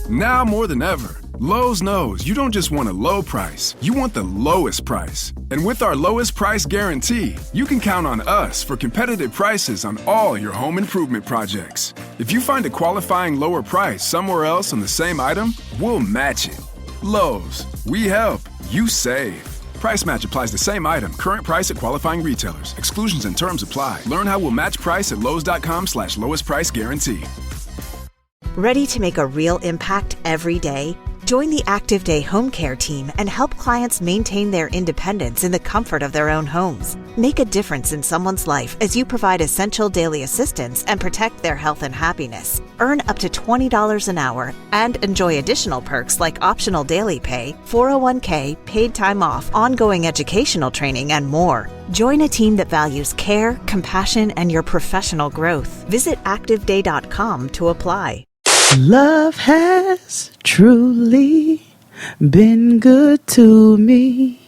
Now more than ever, Lowe's knows you don't just want a low price, you want the lowest price. And with our lowest price guarantee, you can count on us for competitive prices on all your home improvement projects. If you find a qualifying lower price somewhere else on the same item, we'll match it. Lowe's, we help, you save. Price match applies the same item, current price at qualifying retailers. Exclusions and terms apply. Learn how we'll match price at lowes.com/lowest price guarantee. Ready to make a real impact every day? Join the Active Day Home Care team and help clients maintain their independence in the comfort of their own homes. Make a difference in someone's life as you provide essential daily assistance and protect their health and happiness. Earn up to $20 an hour and enjoy additional perks like optional daily pay, 401k, paid time off, ongoing educational training, and more. Join a team that values care, compassion, and your professional growth. Visit activeday.com to apply. Love has truly been good to me.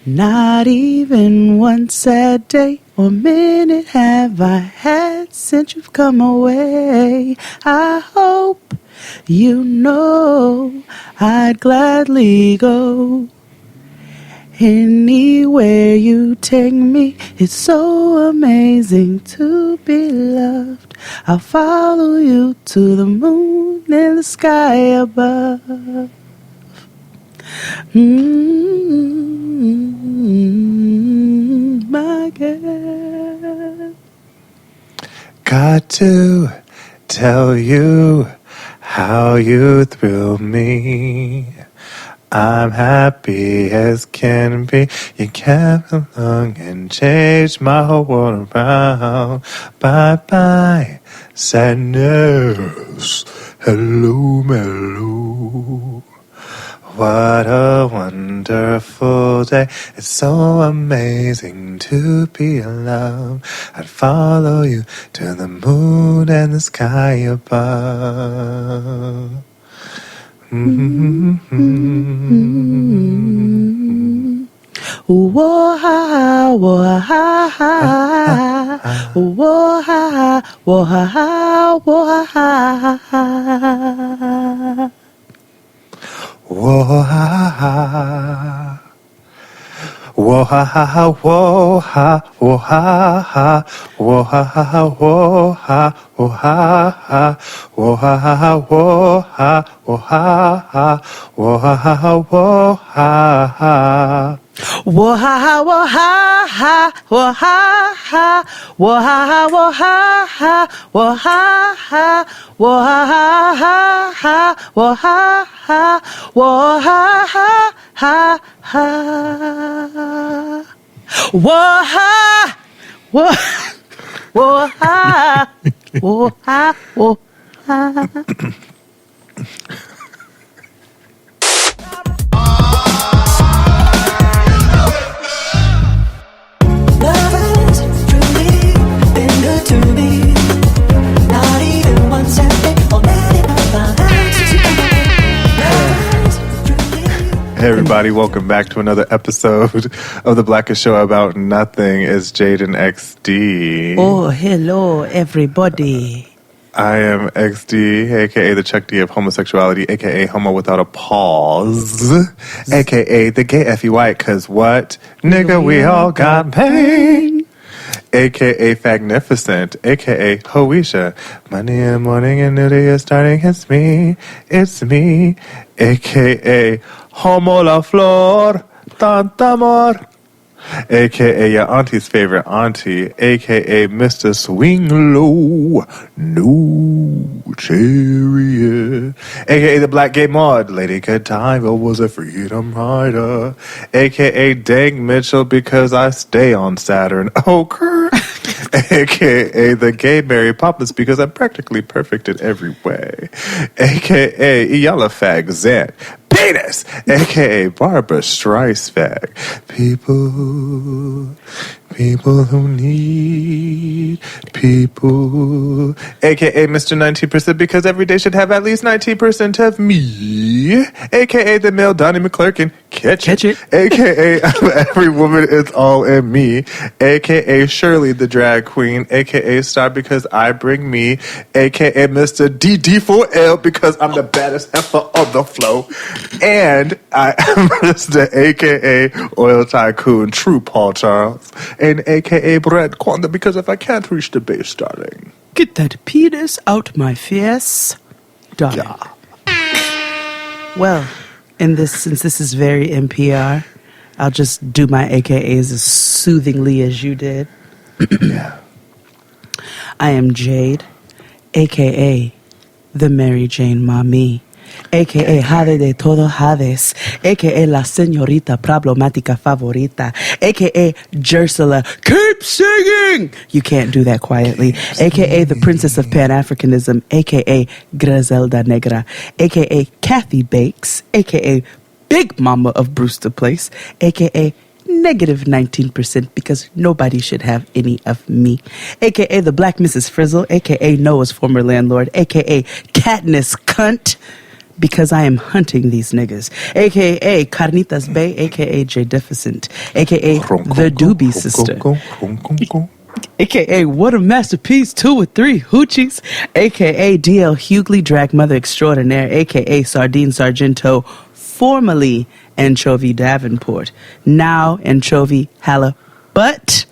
Not even one sad day or minute have I had since you've come away. I hope you know I'd gladly go anywhere you take me. It's so amazing to be loved. I'll follow you to the moon and the sky above. My girl. Got to tell you how you thrill me. I'm happy as can be. You came along and changed my whole world around. Bye-bye, sadness. Hello, mellow. What a wonderful day. It's so amazing to be alive. I'd follow you to the moon and the sky above. Whoa, ha, whoa, ha, ha. Whoa, ha, whoa, ha, whoa, ha, ha. Whoa, ha, ha. Whoa, ha, ha, ha, whoa, ha, whoa, ha, ha. Whoa, ha, ha, ha, whoa, ha, whoa, ha, ha. Whoa, ha, ha, ha, whoa, ha, whoa, ha, ha. Whoa, ha, ha, ha, whoa, ha, ha. Whoa ha ha, whoa ha ha, whoa ha ha, whoa ha ha, whoa ha ha, whoa ha ha, whoa ha ha ha, whoa ha ha, whoa ha ha ha ha, whoa ha, whoa, whoa ha, whoa ha, whoa ha. Hey everybody, welcome back to another episode of The Blackest Show About Nothing. It's Jaden XD. Oh, hello everybody. I am XD, aka the Chuck D of homosexuality, aka homo without a pause, aka the gay F.E. White, cause what? Nigga, we all got pain. AKA Fagnificent, AKA Hoisha. Monday in the morning and new day is starting, it's me, AKA Homo la Flor, Tanta Amor, AKA your auntie's favorite auntie, AKA Mr. Swing Low, No Chariot, AKA the Black Gay Mod, Lady Godiva was a freedom rider, AKA Dang Mitchell because I stay on Saturn, okay, AKA the Gay Mary Poppins because I'm practically perfect in every way, AKA Yalla Fag Zant, Penis, a.k.a. Barbara Streisand. People People who need people. AKA Mr. 19%, because every day should have at least 19% of me. AKA the male Donnie McClurkin. Catch it. AKA every woman is all in me. AKA Shirley the drag queen. AKA Star because I bring me. AKA Mr. DD4L because I'm the baddest effer on the flow. And I am Mr. AKA Oil Tycoon, True Paul Charles. And AKA Brett Quanda because if I can't reach the base, darling. Get that penis out my face, darling. Yeah. Well, since this is very NPR, I'll just do my AKAs as soothingly as you did. Yeah. I am Jade, AKA the Mary Jane Mami, AKA Jade de todo Hades, AKA La Señorita Problemática Favorita, AKA Jersula. Keep singing! You can't do that quietly. AKA the Princess of Pan-Africanism, AKA Griselda Negra, AKA Kathy Bakes, AKA Big Mama of Brewster Place, AKA negative 19% because nobody should have any of me, AKA the Black Mrs. Frizzle, AKA Noah's former landlord, AKA Katniss Cunt, because I am hunting these niggas, AKA Carnitas Bay, AKA J Deficient, AKA the Doobie Sister, AKA What a Masterpiece 2 or 3 Hoochies, AKA DL Hughley Drag Mother Extraordinaire, AKA Sardine Sargento, formerly Anchovy Davenport, now Anchovy Halibut.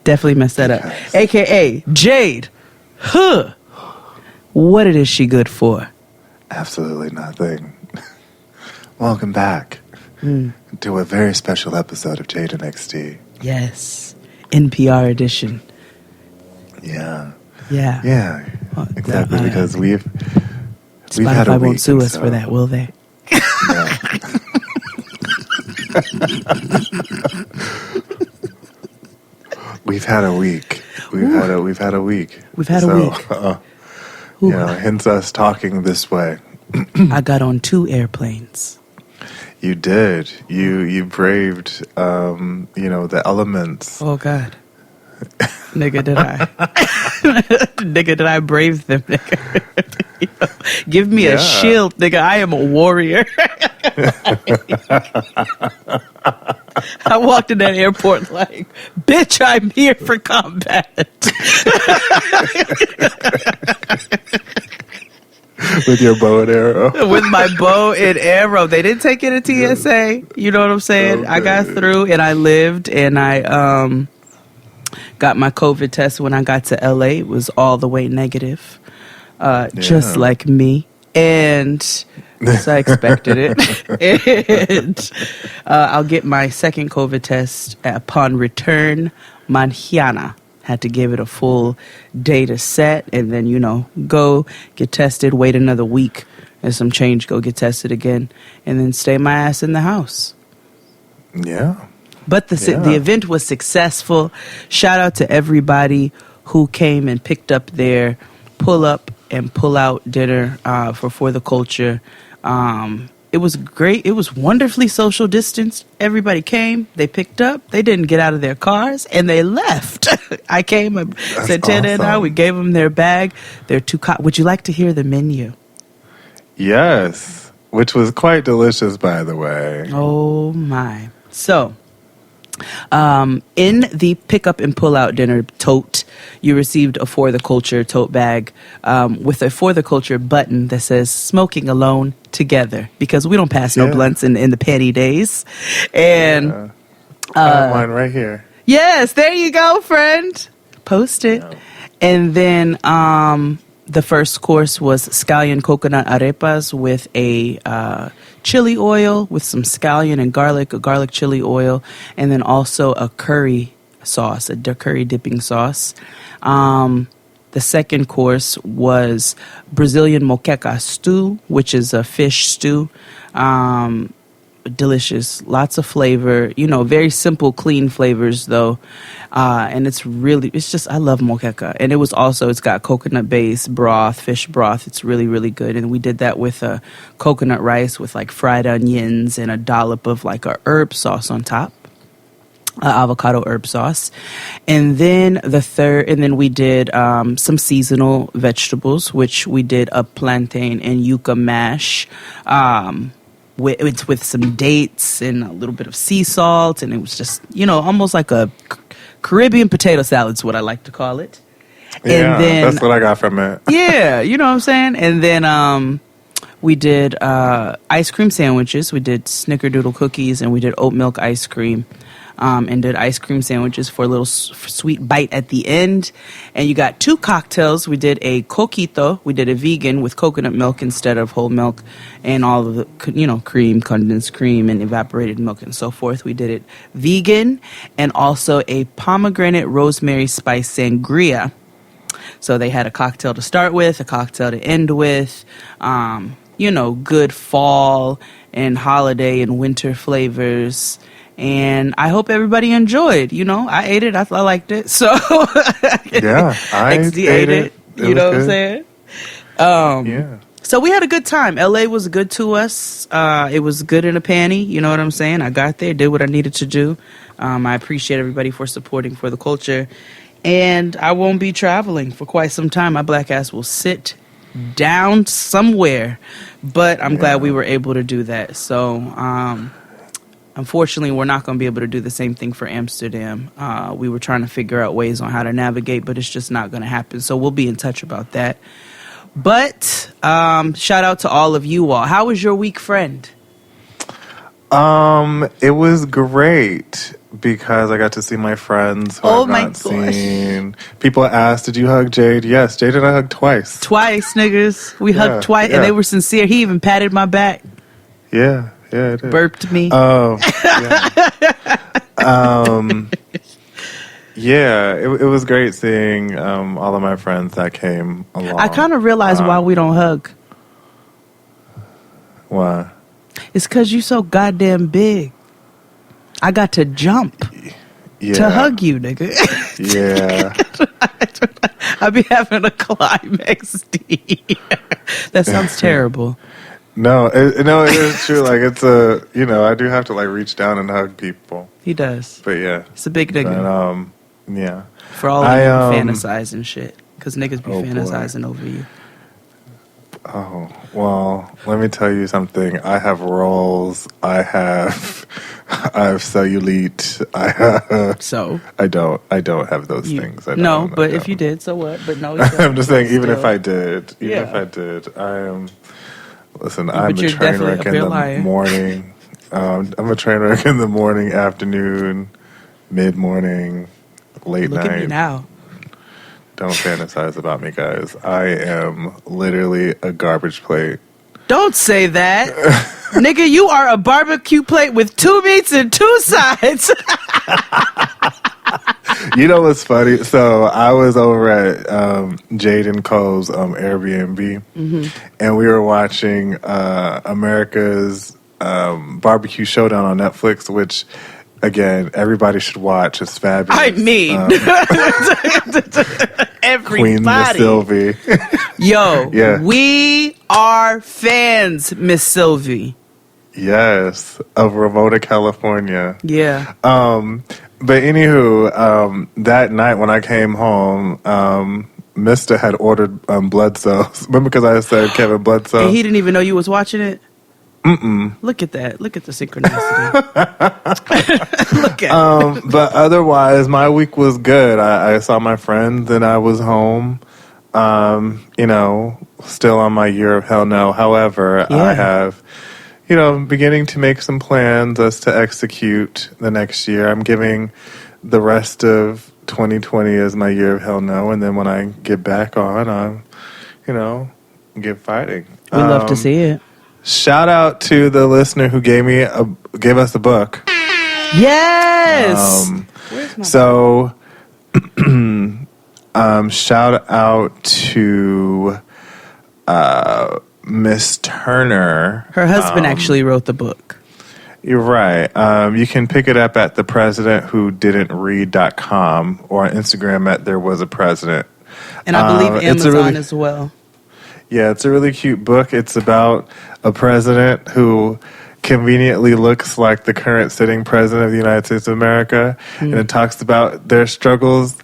Definitely messed that up. Yes. AKA Jade. What it is she good for? Absolutely nothing. Welcome back to a very special episode of Jade and XD. Yes. NPR edition. Yeah. Yeah. Yeah. Well, Exactly, because we've Spotify had a week. won't sue us so- for that, will they? Yeah. We've had a week. We've had a week. We've had a week. You know, hence us talking this way. I got on 2 airplanes. You did. You braved the elements. Oh, God. Nigga, did I. Nigga, did I brave them, nigga. You know, give me a shield, nigga. I am a warrior. I walked in that airport like, bitch, I'm here for combat. With your bow and arrow. With my bow and arrow. They didn't take it at TSA. You know what I'm saying? Okay. I got through and I lived and I got my COVID test when I got to LA. It was all the way negative. Just like me. And so I expected it. And I'll get my second COVID test upon return mañana. Had to give it a full data set and then, go get tested, wait another week and some change, go get tested again, and then stay my ass in the house. Yeah. But the event was successful. Shout out to everybody who came and picked up their pull-up and pull-out dinner for the culture. It was great. It was wonderfully social distanced. Everybody came. They picked up. They didn't get out of their cars, and they left. I came and said, Ted and I, we gave them their bag. Their 2 Would you like to hear the menu? Yes. Which was quite delicious, by the way. Oh, my. So, in the pick-up and pull-out dinner tote, you received a For the Culture tote bag with a For the Culture button that says "Smoking Alone Together," because we don't pass no blunts in the petty days. And I have mine right here. yes, there you go, friend. Post it. Yeah. And then the first course was scallion coconut arepas with a chili oil with some scallion and a garlic chili oil, and then also a curry sauce, a curry dipping sauce. The second course was Brazilian moqueca stew, which is a fish stew. Delicious, lots of flavor, very simple, clean flavors though. And it's just, I love moqueca. And it's got coconut based broth, fish broth. It's really, really good. And we did that with a coconut rice with like fried onions and a dollop of like a herb sauce on top. avocado herb sauce. And then we did some seasonal vegetables, which we did a plantain and yuca mash with some dates and a little bit of sea salt. And it was just, almost like a Caribbean potato salad is what I like to call it. Yeah, and then, that's what I got from it. Yeah, you know what I'm saying? And then we did ice cream sandwiches. We did snickerdoodle cookies and we did oat milk ice cream. And did ice cream sandwiches for a little sweet bite at the end. And you got 2 cocktails. We did a coquito. We did a vegan with coconut milk instead of whole milk and all of the, cream, condensed cream, and evaporated milk and so forth. We did it vegan and also a pomegranate rosemary spice sangria. So they had a cocktail to start with, a cocktail to end with, good fall and holiday and winter flavors. And I hope everybody enjoyed. I ate it. I liked it. So yeah, I ate it. You know what I'm saying? Yeah. So we had a good time. LA was good to us. It was good in a panty. You know what I'm saying? I got there, did what I needed to do. I appreciate everybody for supporting for the culture. And I won't be traveling for quite some time. My black ass will sit down somewhere. But I'm glad we were able to do that. So, unfortunately, we're not going to be able to do the same thing for Amsterdam. We were trying to figure out ways on how to navigate, but it's just not going to happen. So we'll be in touch about that. But shout out to all of you all. How was your week, friend? It was great because I got to see my friends who I've not seen. People asked, "Did you hug Jade?" Yes, Jade and I hugged twice. Twice, niggas. We hugged twice, and they were sincere. He even patted my back. Yeah. Yeah, it did. Burped me. Oh, yeah. It was great seeing all of my friends that came along. I kind of realized why we don't hug. Why? It's because you so goddamn big. I got to jump to hug you, nigga. Yeah. I be having a climax. That sounds terrible. No, it is true. Like it's I do have to like reach down and hug people. He does. But yeah, it's a big nigga. But, yeah. For all of you fantasize and shit, because niggas be fantasizing over you. Oh well, let me tell you something. I have rolls. I have cellulite. I don't have those things. But if you did, so what? But no, I'm just saying. Even if I did, I am. Listen, I'm a train wreck in the morning. I'm a train wreck in the morning, afternoon, mid-morning, late night. Look at me now. Don't fantasize about me, guys. I am literally a garbage plate. Don't say that. Nigga, you are a barbecue plate with 2 meats and 2 sides. You know what's funny? So I was over at Jade and Cole's Airbnb, and we were watching America's Barbecue Showdown on Netflix, which, again, everybody should watch. It's fabulous. I mean, everybody. Queen Miss Sylvie. Yo, we are fans, Miss Sylvie. Yes, of Ramona, California. Yeah. But anywho, that night when I came home, Mr. had ordered Bledsoe. Remember because I said Kevin Bledsoe? And he didn't even know you was watching it? Mm-mm. Look at that. Look at the synchronicity. Look at it. But otherwise, my week was good. I saw my friends and I was home. Still on my year of hell no. However, I have... beginning to make some plans as to execute the next year. I'm giving the rest of 2020 as my year of hell no, and then when I get back on, I'm, get fighting. We love to see it. Shout out to the listener who gave us a book. Yes. Shout out to Miss Turner. Her husband actually wrote the book. You're right. You can pick it up at thepresidentwhodidn'tread.com or on Instagram at There Was a President. And I believe Amazon as well. Yeah, it's a really cute book. It's about a president who conveniently looks like the current sitting president of the United States of America, and it talks about their struggles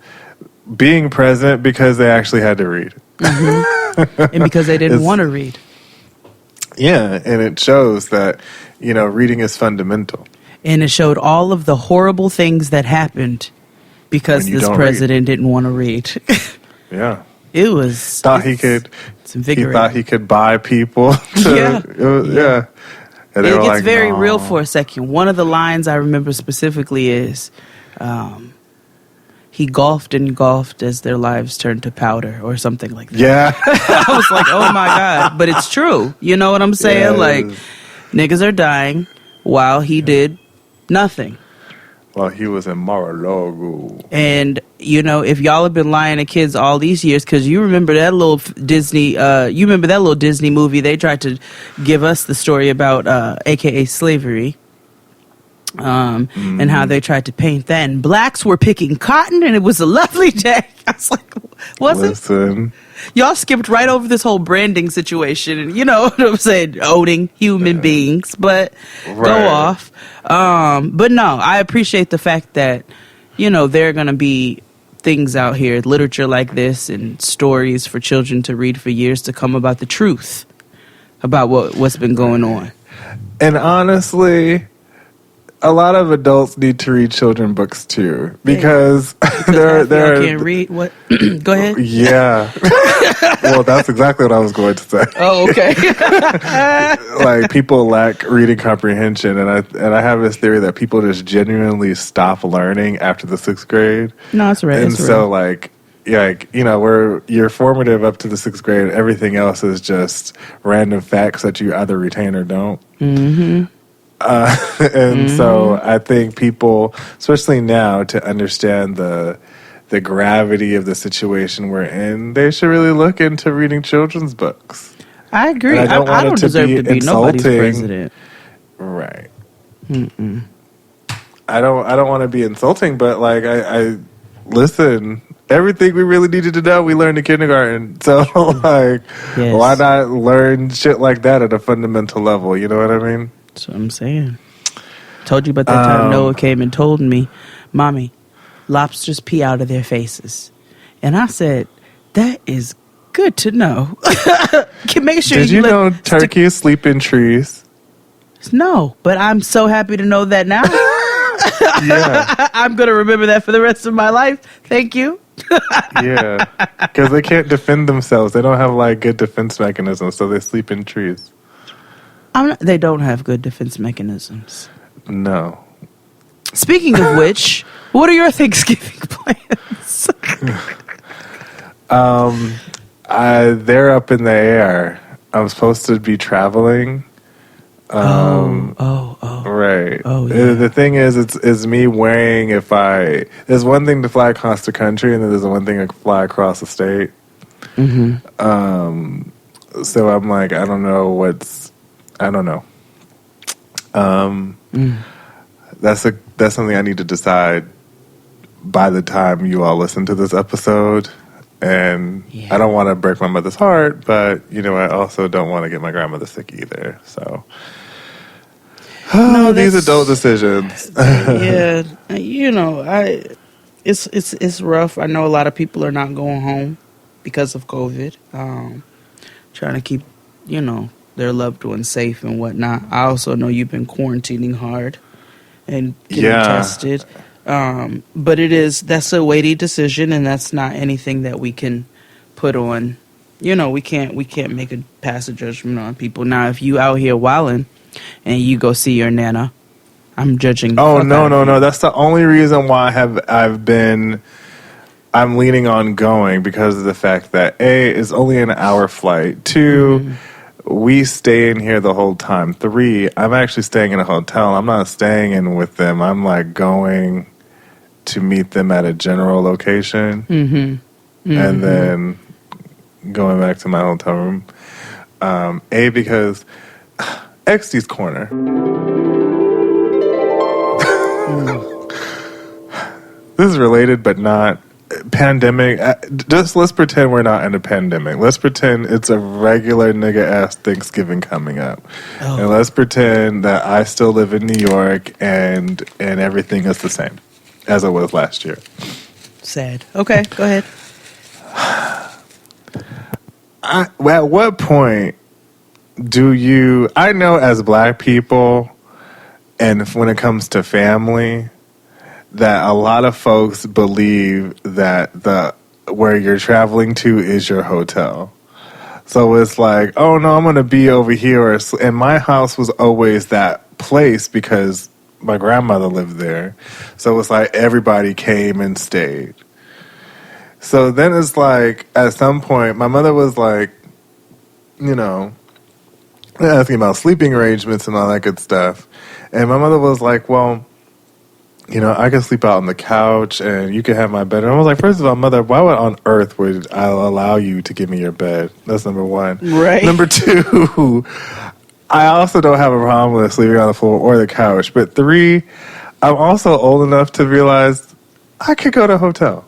being president because they actually had to read. And because they didn't want to read. Yeah, and it shows that, reading is fundamental. And it showed all of the horrible things that happened because this president didn't want to read. Yeah. It was... He invigorating. thought he could buy people. Yeah. Yeah. And it gets very real for a second. One of the lines I remember specifically is, he golfed and golfed as their lives turned to powder or something like that. Yeah. I was like, oh my God. But it's true. You know what I'm saying? Yeah, like, niggas are dying while he did nothing. Well, he was in Mar-a-Lago. And, if y'all have been lying to kids all these years, because you remember that little Disney movie, they tried to give us the story about, AKA slavery, and how they tried to paint that. And blacks were picking cotton, and it was a lovely day. I was like, Listen. Y'all skipped right over this whole branding situation and, what I'm saying, owning human beings, but go off. But no, I appreciate the fact that, there are going to be things out here, literature like this and stories for children to read for years to come about the truth about what's been going on. And honestly, a lot of adults need to read children books too, because there can't read. What? Go ahead. Yeah. Well, that's exactly what I was going to say. Oh, okay. Like, people lack reading comprehension, and I have this theory that people just genuinely stop learning after the 6th grade. No, that's right. And so, where you're formative up to the 6th grade, everything else is just random facts that you either retain or don't. Mm-hmm. So I think people, especially now, to understand the gravity of the situation we're in, they should really look into reading children's books. I agree. I don't deserve to be nobody's president. Right. Mm-mm. I don't want to be insulting, but I listen. Everything we really needed to know, we learned in kindergarten. So, why not learn shit like that at a fundamental level? You know what I mean? That's what I'm saying. Told you about that time Noah came and told me, Mommy, lobsters pee out of their faces. And I said, that is good to know. Make sure Did you know turkeys sleep in trees? No, but I'm so happy to know that now. Yeah. I'm going to remember that for the rest of my life. Thank you. Yeah. Because they can't defend themselves. They don't have good defense mechanisms, so they sleep in trees. They don't have good defense mechanisms. No. Speaking of which, what are your Thanksgiving plans? They're up in the air. I'm supposed to be traveling. Right. Oh, yeah. The thing is, it's me weighing if there's one thing to fly across the country, and then there's one thing to fly across the state. Mm-hmm. So I'm like, I don't know. That's something I need to decide by the time you all listen to this episode. And I don't want to break my mother's heart, but I also don't want to get my grandmother sick either. So these adult decisions. Yeah, it's rough. I know a lot of people are not going home because of COVID. Trying to keep their loved ones safe and whatnot. I also know you've been quarantining hard and getting tested. But that's a weighty decision, and that's not anything that we can put on. We can't make a pass a judgment on people. Now, if you out here wilding and you go see your nana, I'm judging. Oh, no. That's the only reason why I'm leaning on going, because of the fact that A, it's only an hour flight. 2, we stay in here the whole time. 3, I'm actually staying in a hotel. I'm not staying in with them. I'm going to meet them at a general location. And then going back to my hotel room. A, because XD's Corner. This is related, but not. pandemic. Just let's pretend we're not in a pandemic. Let's pretend it's a regular nigga ass Thanksgiving coming up, and let's pretend that I still live in New York and everything is the same as it was last year. Sad. Okay, go ahead. At what point do you? I know as Black people, and when it comes to family, that a lot of folks believe that where you're traveling to is your hotel. So it's like, oh no, I'm going to be over here. And my house was always that place because my grandmother lived there. So it's like everybody came and stayed. So then it's like, at some point, my mother was like, you know, asking about sleeping arrangements and all that good stuff. And my mother was like, well, you know, I can sleep out on the couch and you can have my bed. And I was like, first of all, Mother, why on earth would I allow you to give me your bed? That's number one. Right. Number two, I also don't have a problem with sleeping on the floor or the couch. But three, I'm also old enough to realize I could go to a hotel.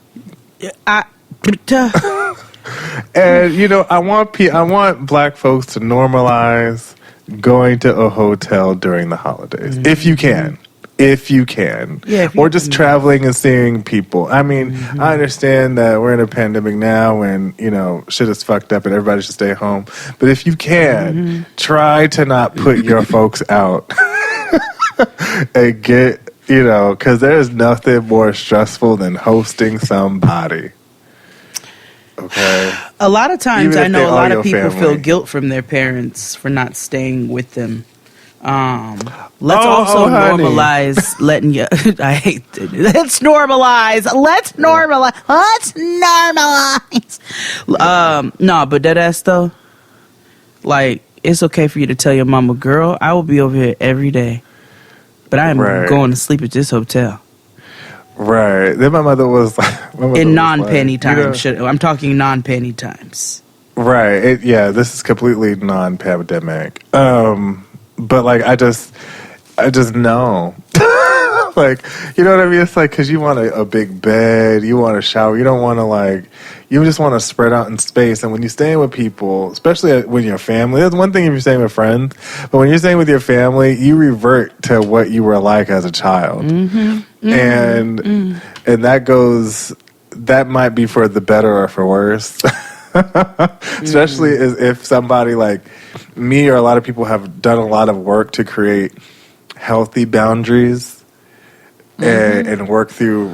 And, you know, I want Black folks to normalize going to a hotel during the holidays, if you can. If you can. Yeah, or just traveling and seeing people. I mean, I understand that we're in a pandemic now and, you know, shit is fucked up and everybody should stay home. But if you can, try to not put your folks out and get, you know, because there's nothing more stressful than hosting somebody. Okay? A lot of times I know a lot of people family. feel guilt from their parents for not staying with them. Let's also normalize letting you. I hate it. Let's normalize. No, but that ass though, like it's okay for you to tell your mama, girl, I will be over here every day, but I am going to sleep at this hotel. Right. Then my mother was like, in non-penny times. You know, I'm talking non-penny times. Right. This is completely non-pandemic. But like, I just know, like, you know what I mean? It's like, cause you want a big bed, you want a shower, you don't want to like, you just want to spread out in space. And when you're staying with people, especially when you're family, that's one thing if you're staying with friends, but when you're staying with your family, you revert to what you were like as a child. And that might be for the better or for worse. Especially if somebody like me or a lot of people have done a lot of work to create healthy boundaries and work through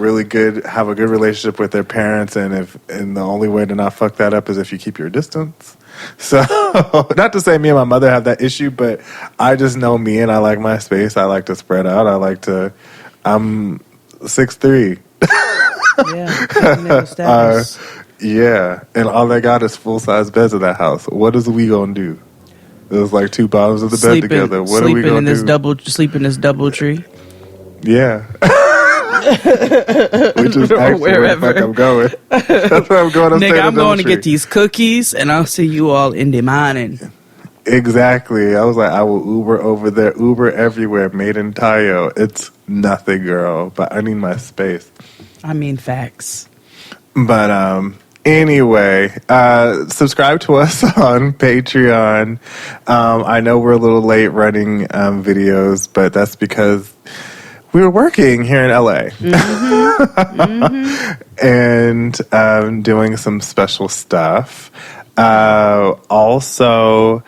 have a good relationship with their parents, and the only way to not fuck that up is if you keep your distance. So not to say me and my mother have that issue, but I just know me and I like my space. I like to spread out. I'm 6'3". Yeah, and all I got is full-size beds in that house. What is we gonna do? There's like two bottoms of the bed together. What are we gonna do? Sleep in this double tree? Yeah. Which is actually where the fuck I'm going. That's where I'm going. Nigga, I'm going to get these cookies, and I'll see you all in the morning. Exactly. I was like, I will Uber over there. Uber everywhere. Made in Tayo. It's nothing, girl. But I need my space. I mean, facts. But anyway, subscribe to us on Patreon. I know we're a little late running videos, but that's because we were working here in LA and doing some special stuff. Also,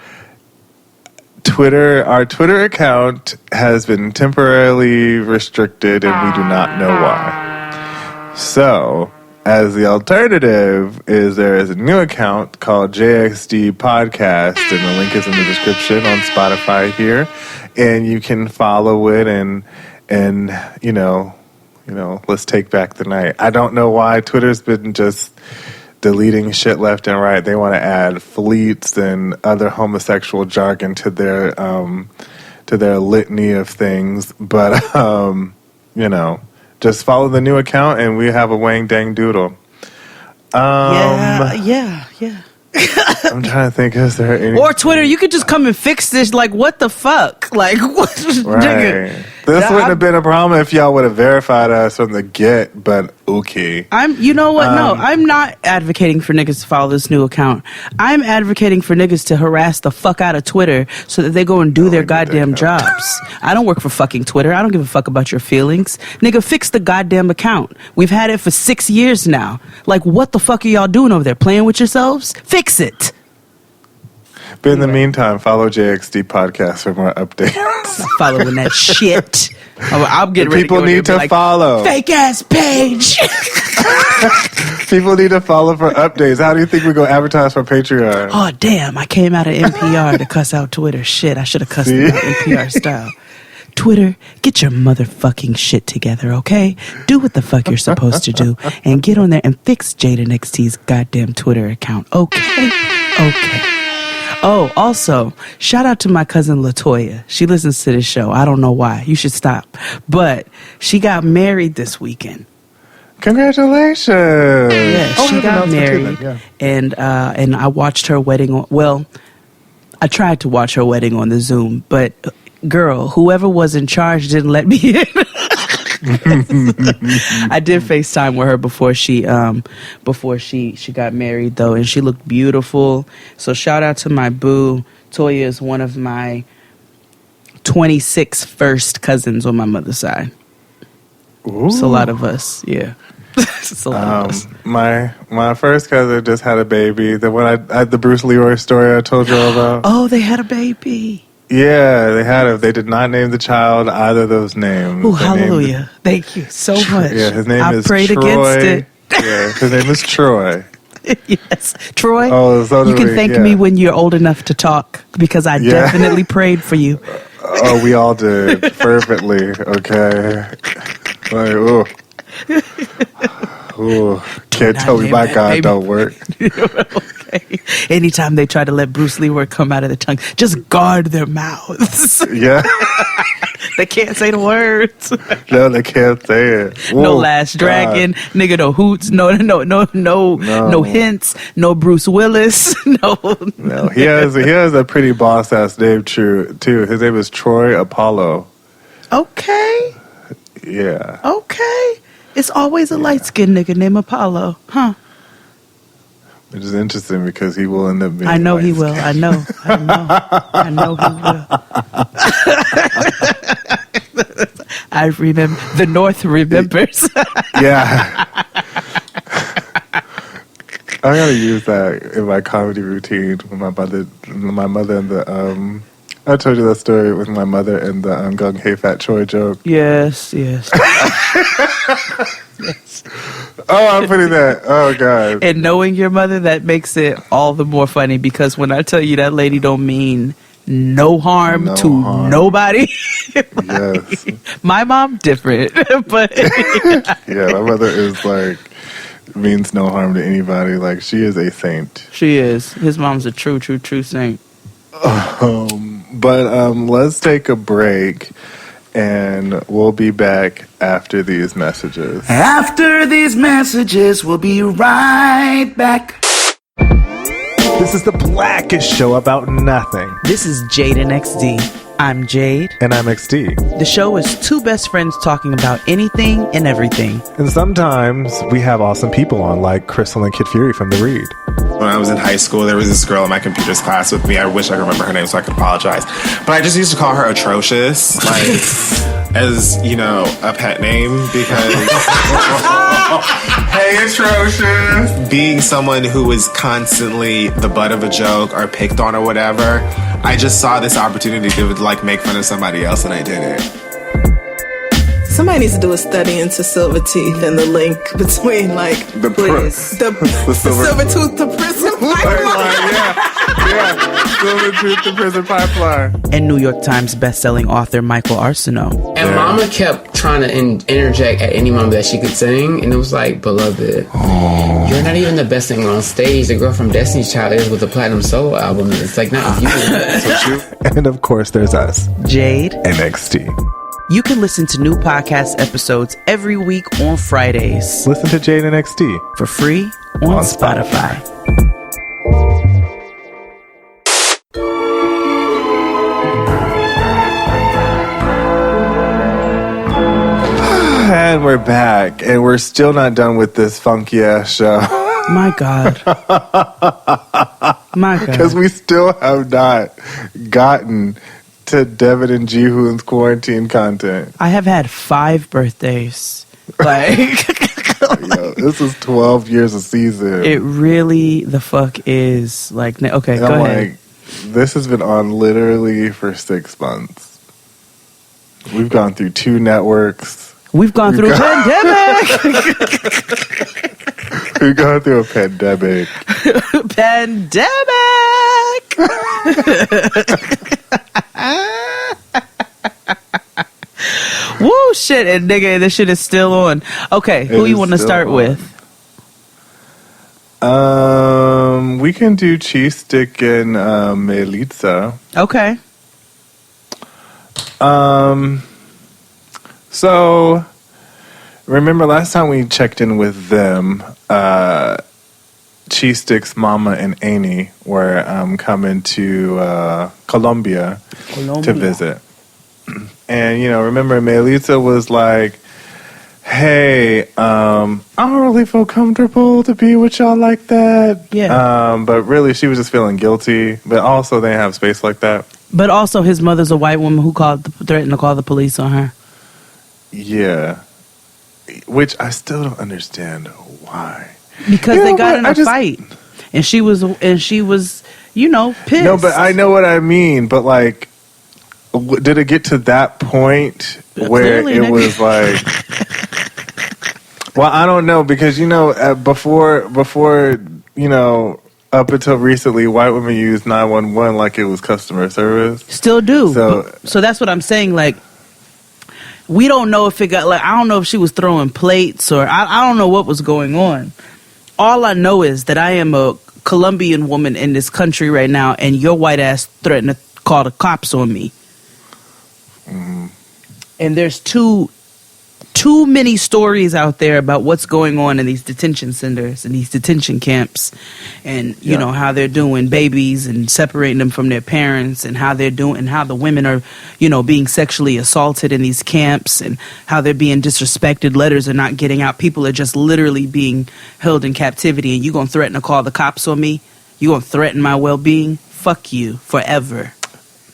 our Twitter account has been temporarily restricted and we do not know why. So, as the alternative there is a new account called JXD Podcast, and the link is in the description on Spotify here, and you can follow it and you know, let's take back the night. I don't know why Twitter's been just deleting shit left and right. They want to add fleets and other homosexual jargon to their litany of things, but you know, just follow the new account and we have a wang dang doodle. Yeah. I'm trying to think, is there any... Or Twitter, you could just come and fix this. Like, what the fuck? Like, what? Right. This wouldn't have been a problem if y'all would have verified us from the get, but okay. You know what? No, I'm not advocating for niggas to follow this new account. I'm advocating for niggas to harass the fuck out of Twitter so that they go and do their goddamn jobs. I don't work for fucking Twitter. I don't give a fuck about your feelings. Nigga, fix the goddamn account. We've had it for 6 years now. Like, what the fuck are y'all doing over there? Playing with yourselves? Fix it. But in the meantime, follow JXD Podcast for more updates. Following that shit. I'm getting ready People to need to follow. Fake ass page. People need to follow for updates. How do you think we go advertise for Patreon? Oh, damn. I came out of NPR to cuss out Twitter. Shit, I should have cussed them out NPR style. Twitter, get your motherfucking shit together, okay? Do what the fuck you're supposed to do and get on there and fix Jada NXT's goddamn Twitter account, okay? Okay. Oh, also, shout out to my cousin LaToya. She listens to this show. I don't know why. You should stop. But she got married this weekend. Congratulations! Yeah, she got married, and I watched her wedding. Well, I tried to watch her wedding on the Zoom, but girl, whoever was in charge didn't let me in. I did FaceTime with her before she got married though, and she looked beautiful. So shout out to my boo. Toya is one of my 26 first cousins on my mother's side. Ooh. It's a lot of us, yeah. It's a lot of us. My first cousin just had a baby. The one the Bruce Leroy story I told you all about. Oh, they had a baby. Yeah, they had they did not name the child either of those names. Oh, hallelujah. Thank you so much. Yeah, his name is prayed Troy. Against it. Yeah, his name is Troy. Yes. Troy, oh, so you can thank me when you're old enough to talk because I definitely prayed for you. Oh, we all did. Fervently, okay? Like, ooh. Ooh. Can't tell me my God baby. Don't work. Okay. Anytime they try to let Bruce Leroy come out of their tongue, just guard their mouths. Yeah. They can't say the words. No, they can't say it. No Last Dragon, nigga, no hoots, no hints, no Bruce Willis, no. He has a pretty boss ass name too. His name is Troy Apollo. Okay. Yeah. Okay. It's always a light skinned nigga named Apollo, huh? Which is interesting because he will end up being. I know he will. I know he will. I remember. The North remembers. Yeah. I gotta use that in my comedy routine with my mother and the I told you that story with my mother and the Gung Hey Fat Choi joke. Yes. Yes. Oh, I'm putting that. Oh, God. And knowing your mother, that makes it all the more funny because when I tell you that lady don't mean no harm nobody. Yes. My mom, different. But yeah, my mother is like, means no harm to anybody. Like, she is a saint. She is. His mom's a true saint. But let's take a break. And we'll be back after these messages. After these messages, we'll be right back. This is the blackest show about nothing. This is Jade and XD. I'm Jade. And I'm XD. The show is two best friends talking about anything and everything. And sometimes we have awesome people on, like Crystal and Kid Fury from The Read. When I was in high school, there was this girl in my computers class with me. I wish I could remember her name so I could apologize. But I just used to call her Atrocious, like, as, you know, a pet name because... Hey, Atrocious! Being someone who was constantly the butt of a joke or picked on or whatever, I just saw this opportunity to, like, make fun of somebody else, and I did it. Somebody needs to do a study into silver teeth and the link between, like, the silver tooth to prison pipeline. Yeah, silver tooth to prison pipeline. And New York Times bestselling author Michael Arceneaux. And Mama kept trying to interject at any moment that she could sing, and it was like, beloved, you're not even the best singer on stage. The girl from Destiny's Child is with the platinum solo album. It's like, not you. And of course, there's us, Jade and XD. You can listen to new podcast episodes every week on Fridays. Listen to Jade and XD for free on Spotify. And we're back, and we're still not done with this funky ass show. My God. My God. Because we still have not gotten to Devin and Jihoon's quarantine content. I have had 5 birthdays. Like, Yo, this is 12 years a season. it really the fuck is. Like, okay, And go I'm ahead. like, this has been on literally for 6 months. We've gone through 2 networks. We've gone through a pandemic. We've gone through a pandemic. Woo, shit. And nigga, this shit is still on. Okay, who It you is want to still start on. with? We can do Cheese Stick and Melitza. Okay. So remember last time we checked in with them, Cheese Stick's mama and Annie were coming to Colombia to visit. And, you know, remember Melitza was like, hey, I don't really feel comfortable to be with y'all like that. Yeah. But really, she was just feeling guilty. But also, they have space like that. But also, his mother's a white woman who threatened to call the police on her. Yeah. Which I still don't understand why. Because You they know, got but in I a just- fight. And she was, you know, pissed. No, but I know what I mean. But, like, did it get to that point where Clearly, it nigga. was like... Well, I don't know. Because, you know, before, you know... Up until recently, white women used 911 like it was customer service. Still do. So- So that's what I'm saying. Like, we don't know if it got, like, I don't know if she was throwing plates or I don't know what was going on. All I know is that I am a Colombian woman in this country right now, and your white ass threatened to call the cops on me. And there's too many stories out there about what's going on in these detention centers and these detention camps, and you know how they're doing babies and separating them from their parents, and how they're doing, and how the women are, you know, being sexually assaulted in these camps, and how they're being disrespected. Letters are not getting out. People are just literally being held in captivity. And you gonna threaten to call the cops on me? You gonna threaten my well-being? Fuck you forever.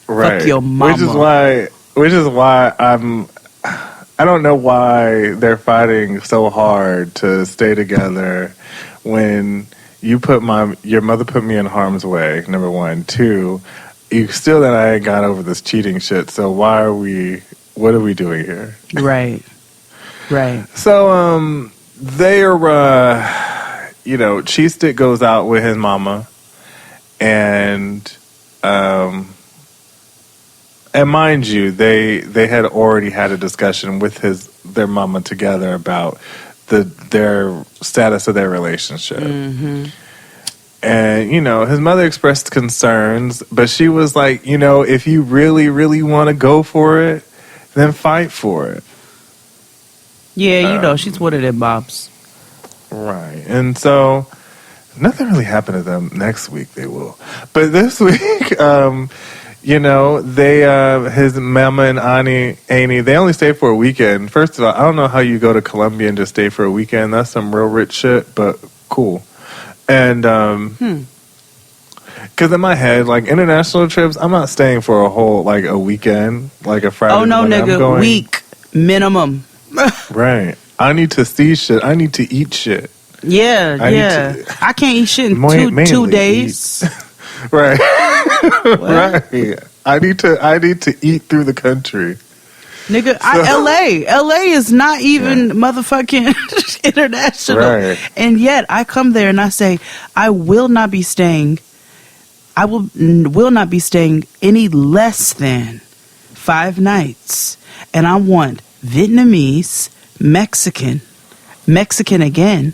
Right. Fuck your mama. Which is why I don't know why they're fighting so hard to stay together when your mother put me in harm's way, number 1. 2, you still that I ain't got over this cheating shit, so what are we doing here? Right. Right. So, they are, you know, Cheese Stick goes out with his mama, and mind you, they had already had a discussion with their mama together about their status of their relationship. Mm-hmm. And, you know, his mother expressed concerns, but she was like, you know, if you really, really want to go for it, then fight for it. Yeah, you know, she's one of them bobs. Right. And so nothing really happened to them. Next week they will. But this week, you know, his mama and Annie, they only stayed for a weekend. First of all, I don't know how you go to Colombia and just stay for a weekend. That's some real rich shit, but cool. And, because in my head, like, international trips, I'm not staying for a whole, like, a weekend, like a Friday. Oh, no, when I'm nigga, going. week minimum. Right. I need to see shit. I need to eat shit. Yeah, I need yeah. to- I can't eat shit in Mainly 2 days. Right. Right. I need to eat through the country. Nigga, LA is not even motherfucking international. Right. And yet I come there and I say, I will not be staying any less than 5 nights. And I want Vietnamese, Mexican again,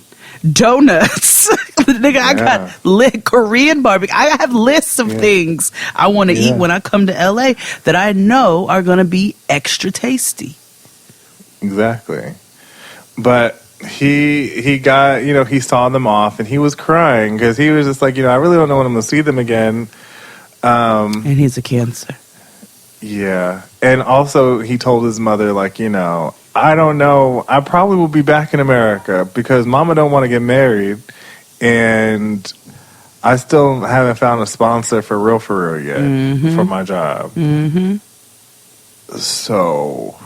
donuts. Nigga, I got Korean barbecue. I have lists of things I want to eat when I come to LA that I know are going to be extra tasty. Exactly. But he got, you know, he saw them off and he was crying because he was just like, you know, I really don't know when I'm going to see them again. And he's a Cancer. Yeah. And also he told his mother, like, you know, I don't know. I probably will be back in America because Mama don't want to get married, and I still haven't found a sponsor for real yet for my job. Mm-hmm. So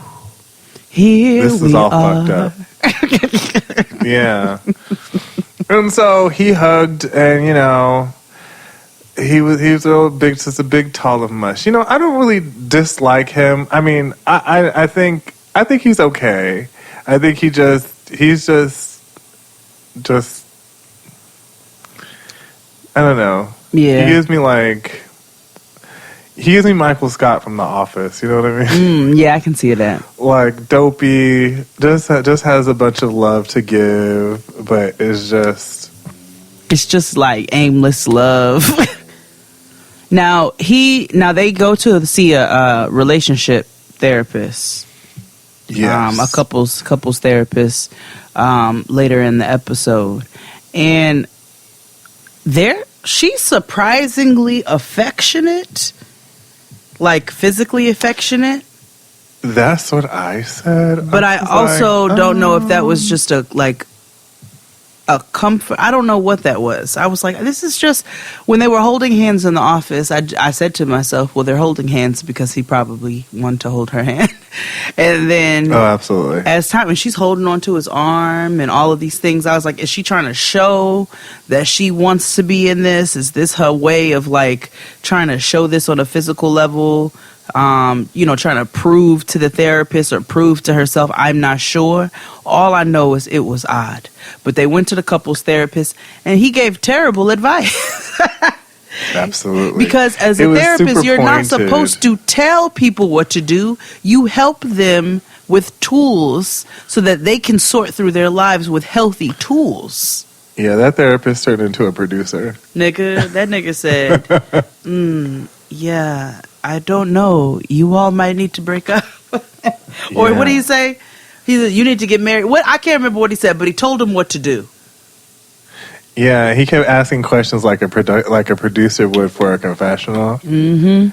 here this is all fucked up. Yeah. And so he hugged, and he was just a big tall of mush. I don't really dislike him. I mean, I think he's okay. I think he's just I don't know. Yeah. He gives me Michael Scott from The Office. You know what I mean? Yeah, I can see that. Like dopey, just has a bunch of love to give, but it's just like aimless love. Now they go to see a relationship therapist. Yes. A couples therapist later in the episode, and she's surprisingly affectionate, like physically affectionate. That's what I said. But I also don't know if that was just a comfort. I don't know what that was. I was like, this is just, when they were holding hands in the office, I said to myself, well, they're holding hands because he probably wanted to hold her hand. And then absolutely, as time, when she's holding onto his arm and all of these things, I was like, is she trying to show that she wants to be in this? Is this her way of like trying to show this on a physical level? Trying to prove to the therapist or prove to herself, I'm not sure. All I know is it was odd. But they went to the couples therapist, and he gave terrible advice. Absolutely. Because as a therapist, you're not supposed to tell people what to do. You help them with tools so that they can sort through their lives with healthy tools. Yeah, that therapist turned into a producer. That nigga said, yeah, I don't know. You all might need to break up. Or what did he say? He said, you need to get married. What? I can't remember what he said, but he told him what to do. Yeah, he kept asking questions like a producer would for a confessional. Mm-hmm.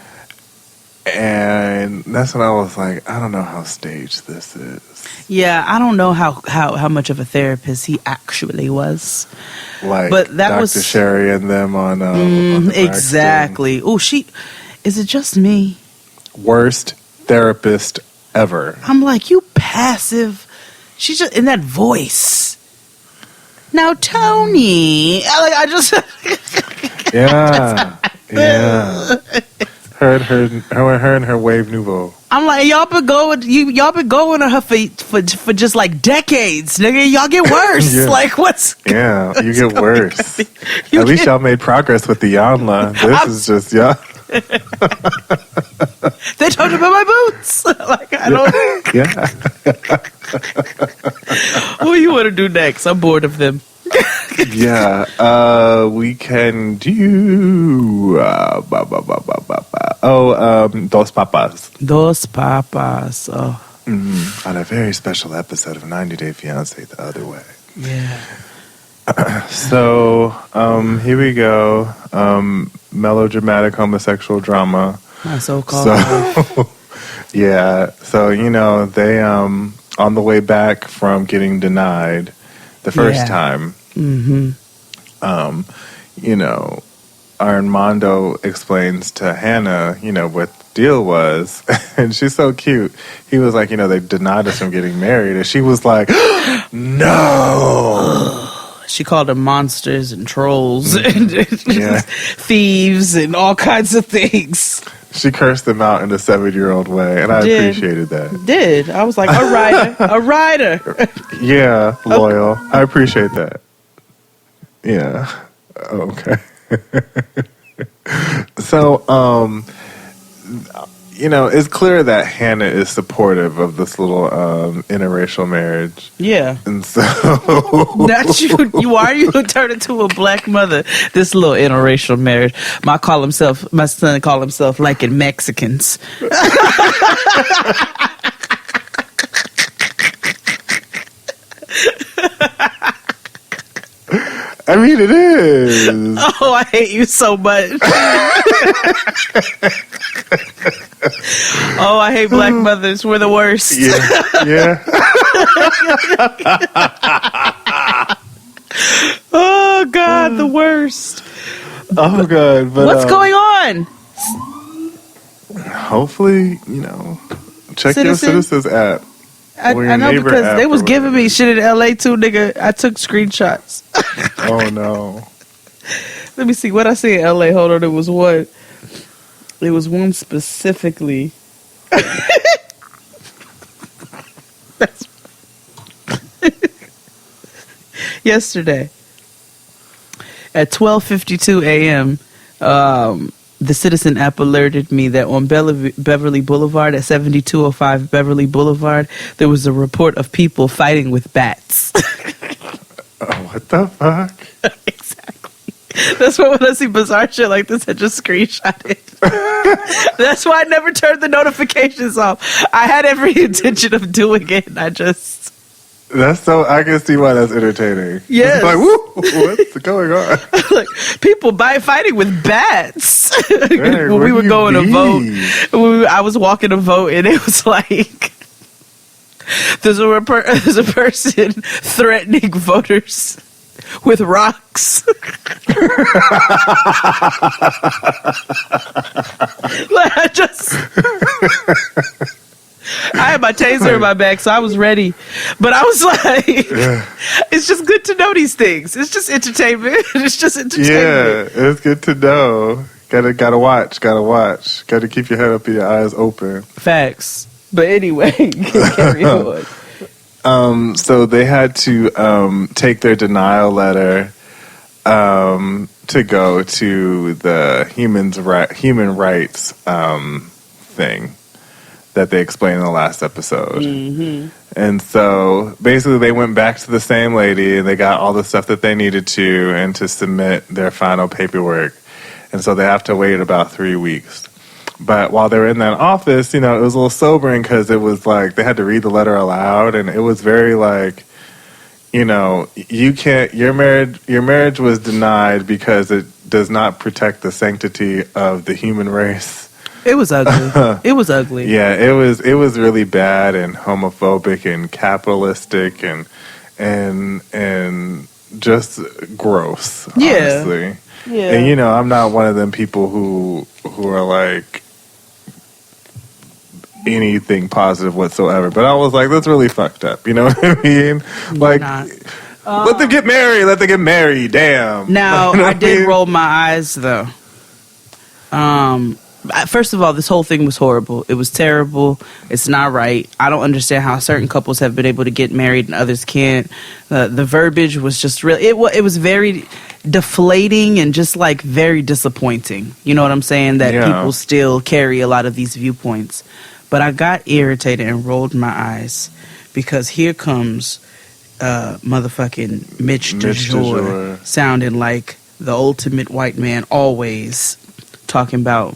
And that's when I was like, I don't know how staged this is. Yeah, I don't know how much of a therapist he actually was. Like, but that Dr. Sherry and them on the exactly. Oh, is it just me? Worst therapist ever. I'm like, you passive. She's just in that voice. Now, Tony. I just. Yeah. Her and her wave nouveau. I'm like, y'all been going to her for just like decades, nigga. Y'all get worse. Yeah. Like, what's? Yeah, you get worse. At least y'all made progress with the Yanla. Is just y'all. They talked about my boots. Like, I don't. Yeah. What do you want to do next? I'm bored of them. Yeah, we can do Dos Papas. Dos Papas. Oh. On a very special episode of 90 Day Fiancé the other way. Yeah. So, here we go. Melodramatic homosexual drama. My so-called. Yeah. So, they on the way back from getting denied the first time. Mm-hmm. Armando explains to Hannah, what the deal was, and she's so cute. He was like, they denied us from getting married, and she was like, no. She called them monsters and trolls and thieves and all kinds of things. She cursed them out in a 7-year-old way, and I appreciated that. I was like, a rider. Yeah, loyal. I appreciate that. Yeah. Okay. So, it's clear that Hannah is supportive of this little interracial marriage. Yeah. And so that's you. Why are you turn into a black mother? This little interracial marriage. My son call himself liking Mexicans. I mean, it is. Oh, I hate you so much. Oh, I hate black mothers. We're the worst. Yeah. Oh God, the worst. Oh God. But what's going on? Hopefully, check your Citizens app. I know because they was giving me shit in LA too, nigga. I took screenshots. Oh no. Let me see what I see in LA. Hold on, it was one. It was one specifically. That's yesterday at 12:52 a.m. The Citizen app alerted me that on Beverly Boulevard at 7205 Beverly Boulevard, there was a report of people fighting with bats. Oh, what the fuck? Exactly. That's why when I see bizarre shit like this, I just screenshot it. That's why I never turned the notifications off. I had every intention of doing it, and I just... I can see why that's entertaining. Yes. It's like, woo, what's going on? Like, people fighting with bats. Hey, when we were going to vote, I was walking to vote, and it was like... There's a person threatening voters with rocks. Like, I had my taser in my bag, so I was ready. But I was like, it's just good to know these things. It's just entertainment. It's just entertainment. Yeah, it's good to know. Gotta watch. Gotta keep your head up and your eyes open. Facts. But anyway, carry on. So they had to take their denial letter to go to the human rights thing that they explained in the last episode. Mm-hmm. And so basically they went back to the same lady and they got all the stuff that they needed to and to submit their final paperwork. And so they have to wait about 3 weeks. But while they were in that office, it was a little sobering because it was like they had to read the letter aloud, and it was very like, you can't. Your marriage was denied because it does not protect the sanctity of the human race. It was ugly. It was ugly. Yeah, it was really bad and homophobic and capitalistic and just gross. Yeah. Honestly. Yeah. And I'm not one of them people who are like anything positive whatsoever. But I was like, that's really fucked up. You know what I mean? Like, let them get married. Let them get married. Damn. Now, You know I did mean? roll my eyes, though. First of all, this whole thing was horrible. It was terrible. It's not right. I don't understand how certain couples have been able to get married and others can't. The verbiage was just really... It was very deflating and just, like, very disappointing. You know what I'm saying? That people still carry a lot of these viewpoints. But I got irritated and rolled my eyes because here comes motherfucking Mitch DeJour sounding like the ultimate white man always, talking about,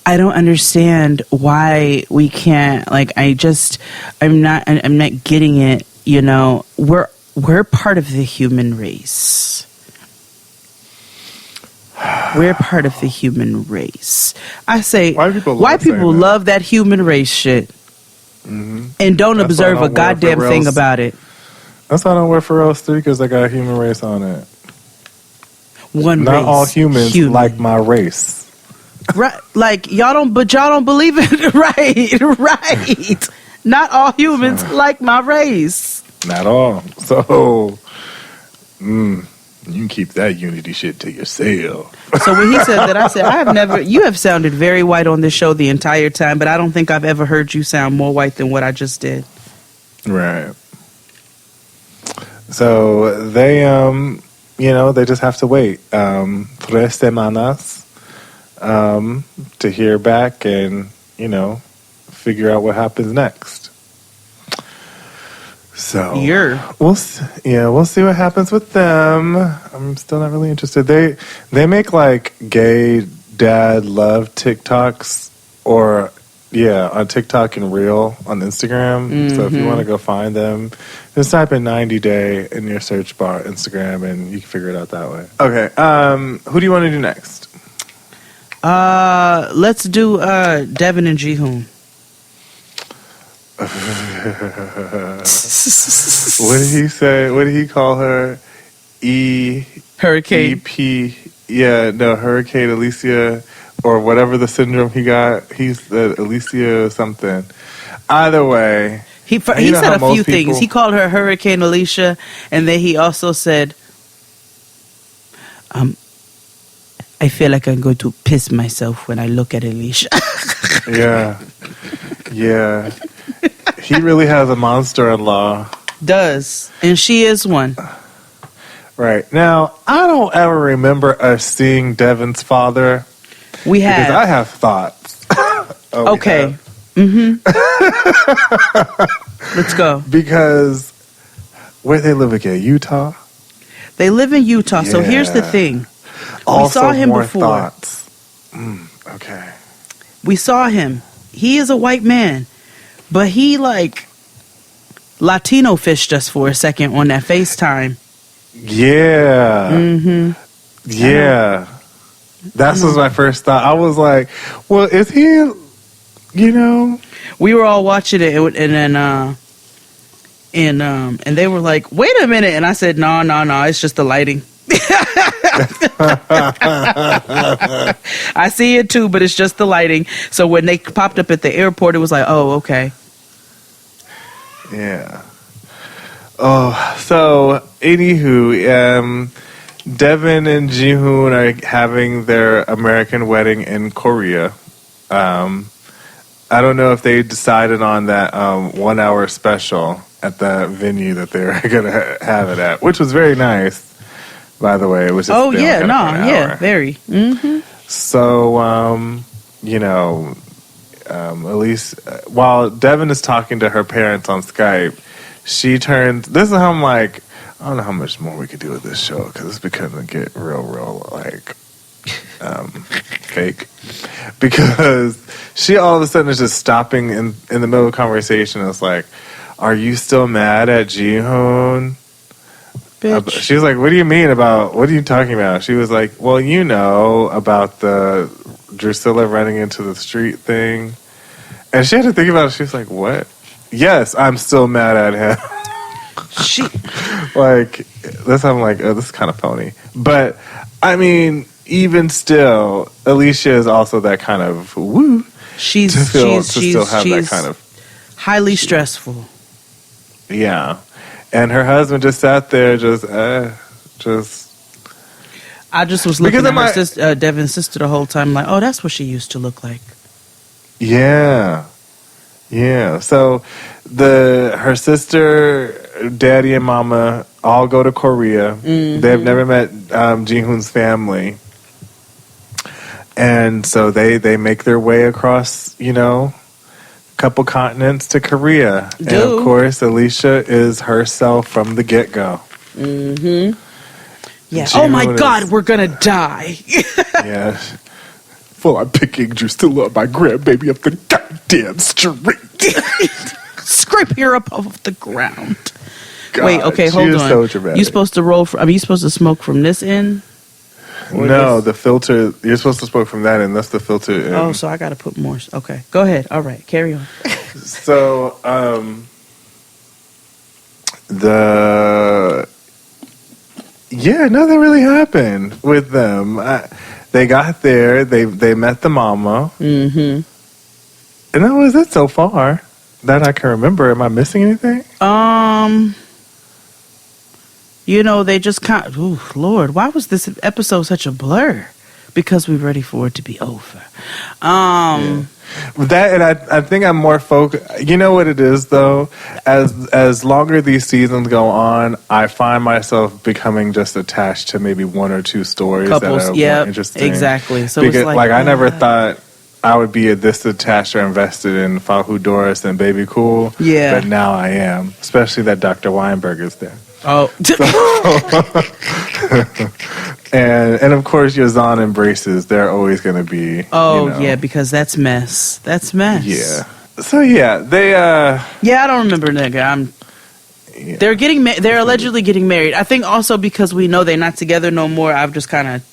I don't understand why we can't, like, I'm not getting it, we're part of the human race. We're part of the human race. I say, white people love that human race shit, and don't observe a goddamn thing about it. That's why I don't wear Pharrell's 3 because I got human race on it. Not race, all humans like my race. Right, like y'all don't believe it. right. Not all humans like my race. Not all. So, you can keep that unity shit to yourself. So when he said that, I said, you have sounded very white on this show the entire time, but I don't think I've ever heard you sound more white than what I just did. Right. So they, they just have to wait 3 semanas to hear back and, figure out what happens next. So we'll see what happens with them. I'm still not really interested. They make like gay dad love TikToks on TikTok and Reel on Instagram. Mm-hmm. So if you want to go find them, just type in 90 Day in your search bar Instagram and you can figure it out that way. Okay. Who do you want to do next? Let's do Devin and Jihoon. What did he say? What did he call her? Hurricane. EP. Yeah, no, Hurricane Alicia, or whatever the syndrome he got. He's Alicia something. Either way. He said a few things. He called her Hurricane Alicia, and then he also said, I feel like I'm going to piss myself when I look at Alicia. Yeah. Yeah. He really has a monster-in-law. Does. And she is one. Right. Now, I don't ever remember us seeing Devin's father. We have. Because I have thoughts. Okay. Mm-hmm. Let's go. Because where they live again? Utah? They live in Utah. So here's the thing. Also, we saw him more before. Thoughts. Okay. We saw him. He is a white man. But he like Latino fished us for a second on that FaceTime. Yeah. Mm-hmm. Yeah. That was my first thought. I was like, well, is he, you know? We were all watching it and then and they were like, wait a minute. And I said, no, it's just the lighting. I see it too, but it's just the lighting. So when they popped up at the airport, it was like, oh, okay. Yeah. Oh, so anywho, Devin and Jihoon are having their American wedding in Korea. I don't know if they decided on that 1 hour special at the venue that they were going to have it at, which was very nice, by the way. It was just very. Mm-hmm. So, you know, at least while Devin is talking to her parents on Skype, she turns. This is how I'm like, I don't know how much more we could do with this show because it's becoming to get real, like, fake. Because she all of a sudden is just stopping in the middle of the conversation. It's like, are you still mad at Jihoon? Bitch. She was like, what do you mean about, what are you talking about? She was like, well, you know about the Drusilla running into the street thing. And she had to think about it. She was like, what? Yes, I'm still mad at him. Like, this, I'm like, oh, this is kind of phony. But, I mean, even still, Alicia is also that kind of woo. She's still have that kind of highly stressful. Yeah. And her husband just sat there, I just was looking at her sister, Devin's sister the whole time, like, oh, that's what she used to look like. Yeah. Yeah. So her sister, daddy, and mama all go to Korea. Mm-hmm. They've never met Jihoon's family. And so they make their way across, you know, a couple continents to Korea. And of course, Alicia is herself from the get-go. Mm-hmm. Yeah. Jihoon, oh my God, we're gonna die. Yeah. Well, I'm picking Drusilla up my grandbaby up the goddamn street. Scrape her up off the ground. God, wait, okay, hold on. So dramatic. You supposed to you supposed to smoke from this end? No, the filter. You're supposed to smoke from that end. That's the filter end. Oh, so I got to put more. Okay, go ahead. All right, carry on. So, nothing really happened with them. They got there. They met the mama. Mm-hmm. And that was it so far that I can remember. Am I missing anything? You know, they just ooh, Lord, why was this episode such a blur? Because we're ready for it to be over. That, and I think I'm more focused. You know what it is, though? As longer these seasons go on, I find myself becoming just attached to maybe one or two stories that are more interesting. Exactly. So because, it's like I never thought I would be this attached or invested in Fahu Doris and Baby Cool. Yeah. But now I am, especially that Dr. Weinberg is there. Oh. And of course, Yazan and Braces, they're always going to be. Oh, yeah, because that's mess. That's mess. Yeah. So, yeah, they. Yeah, I don't remember, nigga. They're They're allegedly getting married. I think also because we know they're not together no more, I've just kind of.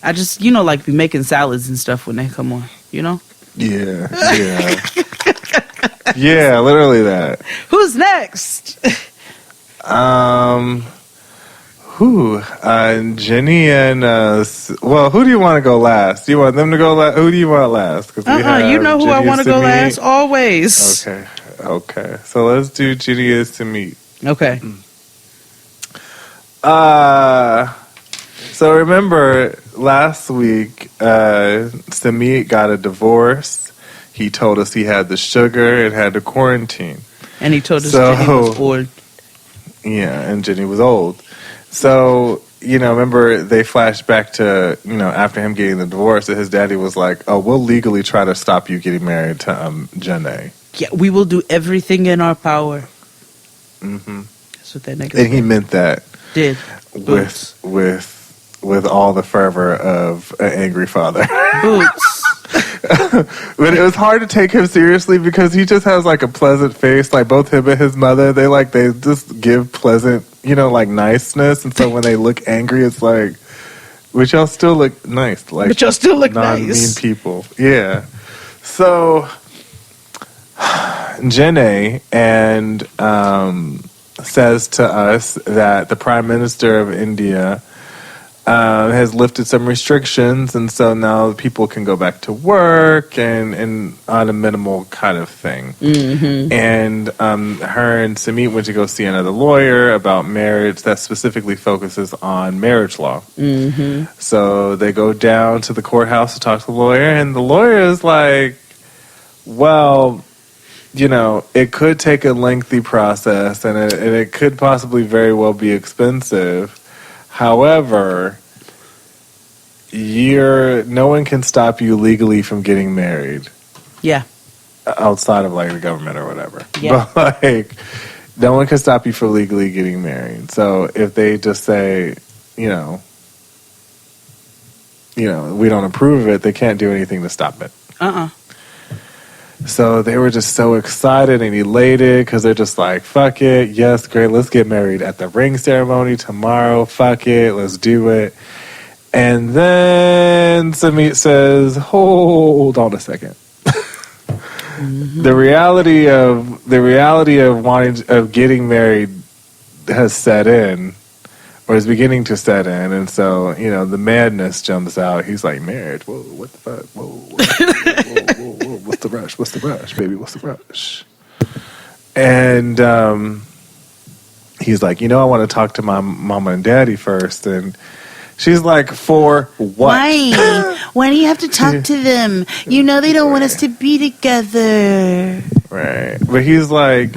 I just, you know, like be making salads and stuff when they come on, you know? Yeah. Yeah, literally that. Who's next? Jenny and well, who do you want to go last? Do you want them to go last? Who do you want last? You know who Jenny I want to go Samit. last always. Okay. So let's do Jenny and Samit. Okay. So remember last week, Samit got a divorce. He told us he had the sugar and had to quarantine. And he told us Jenny was old. Yeah, and Jenny was old. So, you know, remember they flashed back to, you know, after him getting the divorce, that his daddy was like, oh, we'll legally try to stop you getting married to Jenny. Yeah, we will do everything in our power. Mm-hmm. That's what that nigga And he meant that. did. With all the fervor of an angry father. Boots. But it was hard to take him seriously because he just has like a pleasant face. Like both him and his mother, they just give pleasant, you know, like niceness. And so when they look angry, it's like, but y'all still look nice. Like, But y'all still look non-mean nice. people. Yeah. So Jenny and says to us that the Prime Minister of India has lifted some restrictions, and so now people can go back to work and on a minimal kind of thing. Mm-hmm. And her and Samit went to go see another lawyer about marriage that specifically focuses on marriage law. Mm-hmm. So they go down to the courthouse to talk to the lawyer, and the lawyer is like, well, you know, it could take a lengthy process, and it could possibly very well be expensive. However, no one can stop you legally from getting married. Yeah. Outside of like the government or whatever. Yeah. But like, no one can stop you from legally getting married. So if they just say, you know, we don't approve of it, they can't do anything to stop it. So they were just so excited and elated because they're just like, fuck it. Yes, great. Let's get married at the ring ceremony tomorrow. Fuck it. Let's do it. And then Samit says, hold on a second. Mm-hmm. The reality of getting married has set in, or is beginning to set in. And so, you know, the madness jumps out. He's like, marriage? Whoa, what the fuck? Whoa. What's the rush? What's the rush, baby? What's the rush? And he's like, you know, I want to talk to my mama and daddy first. And she's like, for what? Why do you have to talk to them? You know they don't want us to be together. Right. But he's like,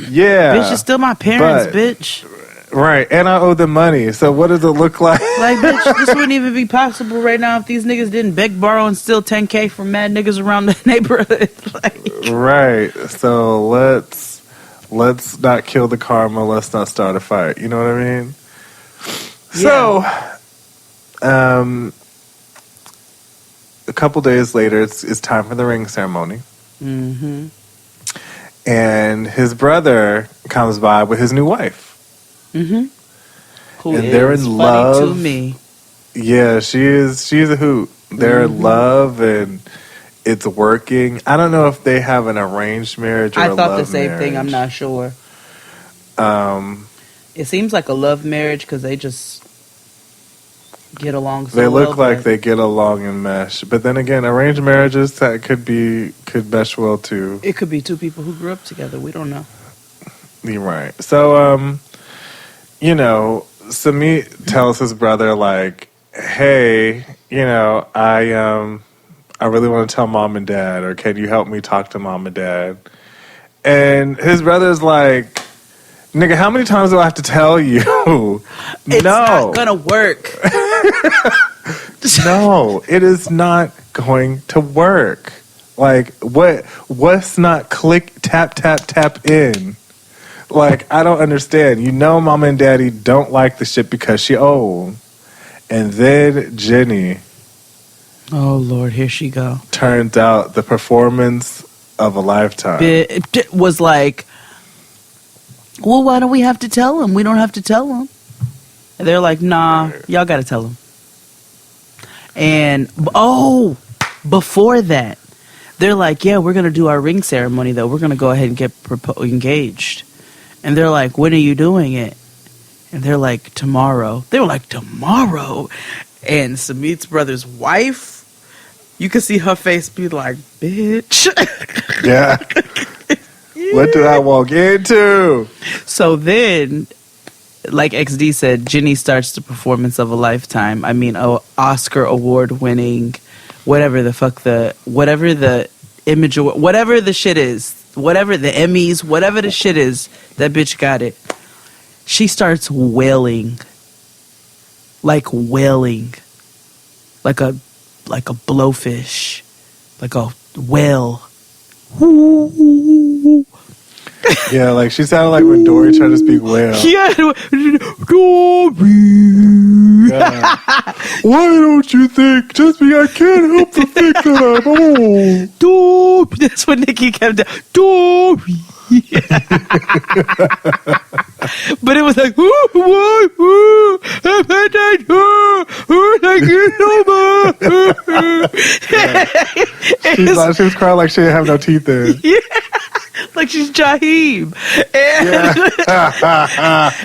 yeah. Bitch, you're still my parents, bitch. Right. And I owe them money. So what does it look like? Like, bitch, this wouldn't even be possible right now if these niggas didn't beg, borrow, and steal $10K from mad niggas around the neighborhood. Right. So let's not kill the karma. Let's not start a fight. You know what I mean? Yeah. So, a couple days later, it's time for the ring ceremony. Mm-hmm. And his brother comes by with his new wife. Mm-hmm. Who and is they're in funny love. To me. Yeah, she's a hoot. They're in love and it's working. I don't know if they have an arranged marriage or a love marriage. I thought the same thing. I'm not sure. It seems like a love marriage because they just get along so they well. They look like they get along and mesh. But then again, arranged marriages that could mesh well too. It could be two people who grew up together. We don't know. You're right. So, you know, Samit tells his brother, like, hey, you know, I really want to tell mom and dad, or can you help me talk to mom and dad? And his brother's like, nigga, how many times do I have to tell you? It's not gonna work. No, it is not going to work. Like, what's not click, tap, tap, tap in? Like, I don't understand. You know mama and daddy don't like the shit because she old. And then Jenny. Oh, Lord, here she go. Turns out the performance of a lifetime. It was like, well, why do we have to tell them? We don't have to tell them. And they're like, nah, y'all got to tell them. And before that, they're like, yeah, we're gonna do our ring ceremony though. We're gonna go ahead and get engaged. And they're like, when are you doing it? And they're like, tomorrow. They were like, tomorrow. And Samit's brother's wife, you could see her face be like, bitch. Yeah. What did I walk into? So then, like XD said, Jenny starts the performance of a lifetime. I mean, Oscar award winning, whatever the image, whatever the shit is, whatever the Emmys, whatever the shit is, that bitch got it. She starts wailing, like a blowfish, like a whale. Yeah, like she sounded like when Dory tried to speak whale. Yeah, Dory. Yeah. Why don't you think? Just because I can't help but think that I'm old. Dory. That's what Nikki kept down. Dory. But it was like, She was crying like she didn't have no teeth in. Yeah. Like she's Jaheim.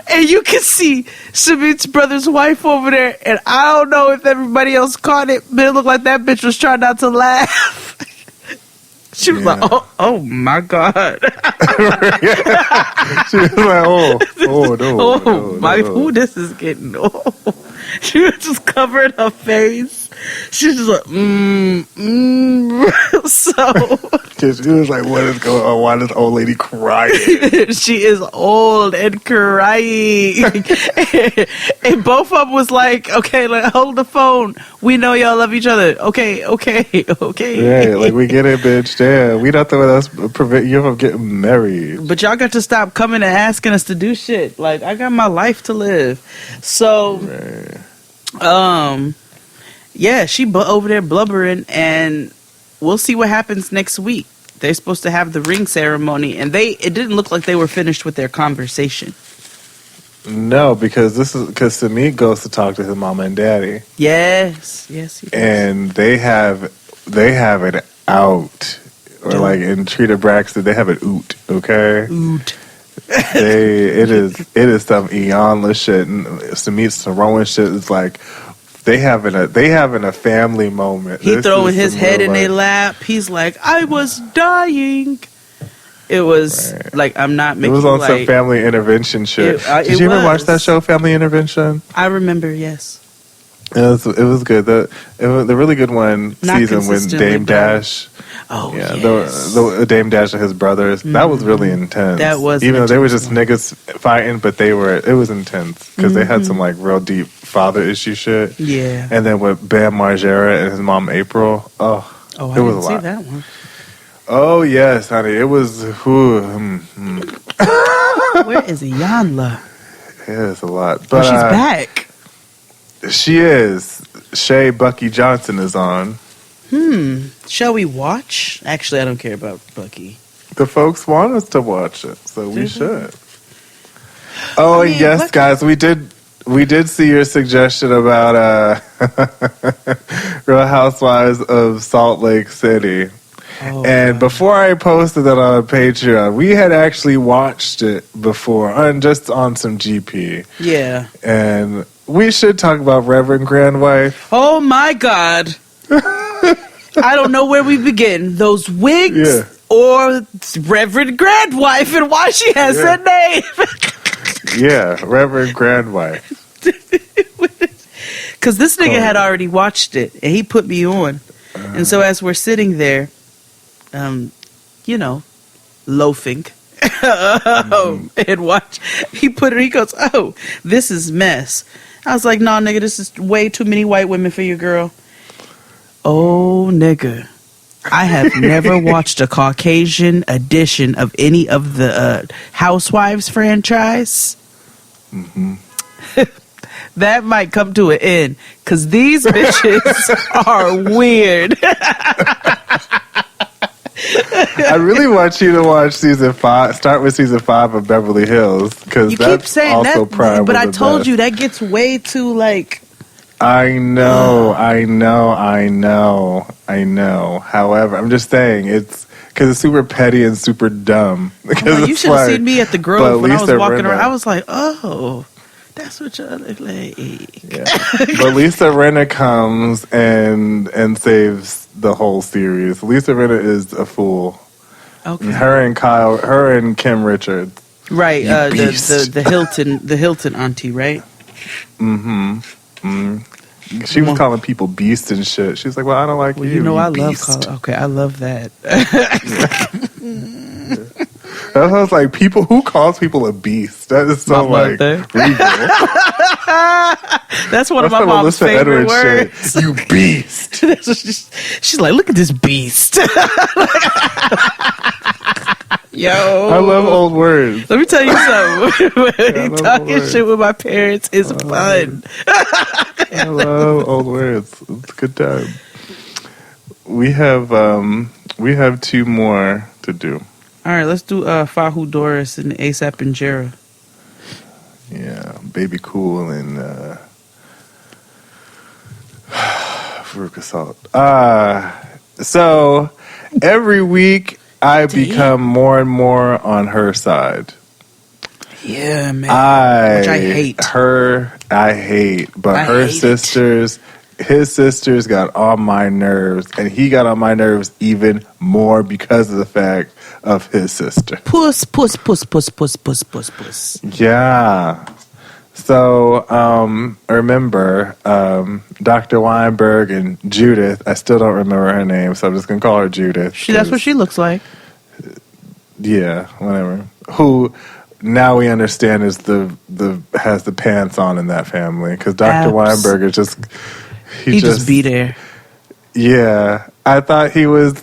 And you can see Samit's brother's wife over there, and I don't know if everybody else caught it, but it looked like that bitch was trying not to laugh. She was like, oh my God. She was like, no. This is getting old. She was just covering her face. She was just like, So she was like, what is going on? Why is this old lady crying? She is old and crying. And both of them was like, okay, like, hold the phone. We know y'all love each other. Okay. Yeah, like, we get it, bitch. Damn, we not the one that's prevent you from getting married. But y'all got to stop coming and asking us to do shit. Like, I got my life to live. So, yeah, she over there blubbering, and we'll see what happens next week. They're supposed to have the ring ceremony, and it didn't look like they were finished with their conversation. No, because Samit goes to talk to his mama and daddy. Yes, he does. And they have it out, or like in Trita Braxton, they have it oot. Okay, oot. It is some Eonla shit, and Samit's throwing shit. It's like they having a family moment. He throwing his head in their lap. He's like, I was dying. It was like, I'm not making. It was on some family intervention shit. Did you ever watch that show, Family Intervention? I remember, yes. It was good. The really good one season when Dame Dash. Oh yeah, yes. the Dame Dash and his brothers. Mm-hmm. That was really intense. That was, even though they were just niggas fighting, but it was intense because they had some like real deep father issue shit. Yeah. And then with Bam Margera and his mom April. I didn't see that one. Oh yes, honey, it was. Where is Iyanla? Yeah, it's a lot, but she's back. She is. Shay Bucky Johnson is on. Shall we watch? Actually, I don't care about Bucky. The folks want us to watch it, so we should. Oh, I mean, yes, Bucky. Guys, we did see your suggestion about Real Housewives of Salt Lake City. Oh, and before I posted that on Patreon, we had actually watched it before, just on some GP. Yeah. And we should talk about Reverend Grandwife. Oh, my God. I don't know where we begin. Those wigs or Reverend Grandwife and why she has that name. Yeah, Reverend Grandwife. Because this nigga had already watched it, and he put me on. And so as we're sitting there, loafing, and watch, he goes, oh, this is mess. I was like, nah, nigga, this is way too many white women for you, girl. Oh, nigga. I have never watched a Caucasian edition of any of the Housewives franchise. Mm-hmm. That might come to an end, because these bitches are weird. I really want you to watch season 5. Start with season 5 of Beverly Hills, because that's keep saying also that, but I told you that gets way too like. I know. However, I'm just saying it's because it's super petty and super dumb. Like, you should have seen me at the Grove when I was Lisa walking Rinna, around. I was like, oh, that's what y'all look like. Yeah. But Lisa Rinna comes and saves the whole series. Lisa Rinna is a fool. Okay. Her and Kim Richards. Right, the Hilton auntie, right? She was calling people beasts and shit. She's like, well, I don't like you. You know, I beast. I love that. That sounds like who calls people a beast? That is so like regal. That's one of my mom's Melissa favorite Edwards words. shit. You beast. She's like, look at this beast. Yo, I love old words. Let me tell you something. Talking shit with my parents is fun. I love old words. It's a good time. We have 2 more to do. All right, let's do Fahu Doris and ASAP and Jera. Yeah, Baby Cool and Veruca Salt. So every week I become more and more on her side. Yeah, man. Which I hate. I hate. But her sisters, his sisters got on my nerves, and he got on my nerves even more because of the fact of his sister. Puss. Yeah. So, remember, Dr. Weinberg and Judith, I still don't remember her name, so I'm just going to call her Judith. That's what she looks like. Yeah, whatever. Who now we understand is has the pants on in that family, because Dr. Weinberg is just... He just be there. Yeah. I thought he was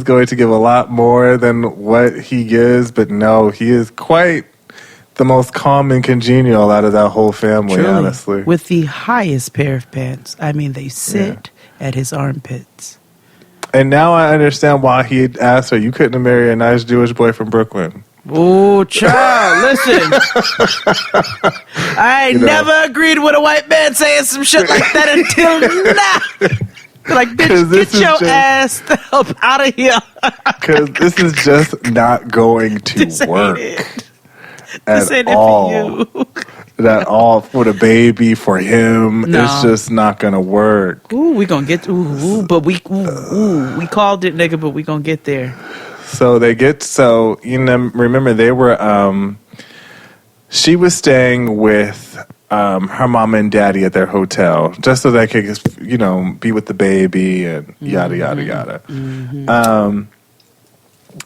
going to give a lot more than what he gives, but no, he is quite the most calm and congenial out of that whole family, truly, honestly. With the highest pair of pants. I mean, they sit at his armpits. And now I understand why he asked her, you couldn't have married a nice Jewish boy from Brooklyn. Oh, child, listen. I ain't never agreed with a white man saying some shit like that until now. Like, bitch, get your ass the hell out of here. Because this is just not going to work. At all. At all. For the baby, for him, it's just not gonna work. Ooh, we gonna get but we called it, nigga, but we gonna get there. So remember they were she was staying with her mom and daddy at their hotel just so they could be with the baby and yada yada yada.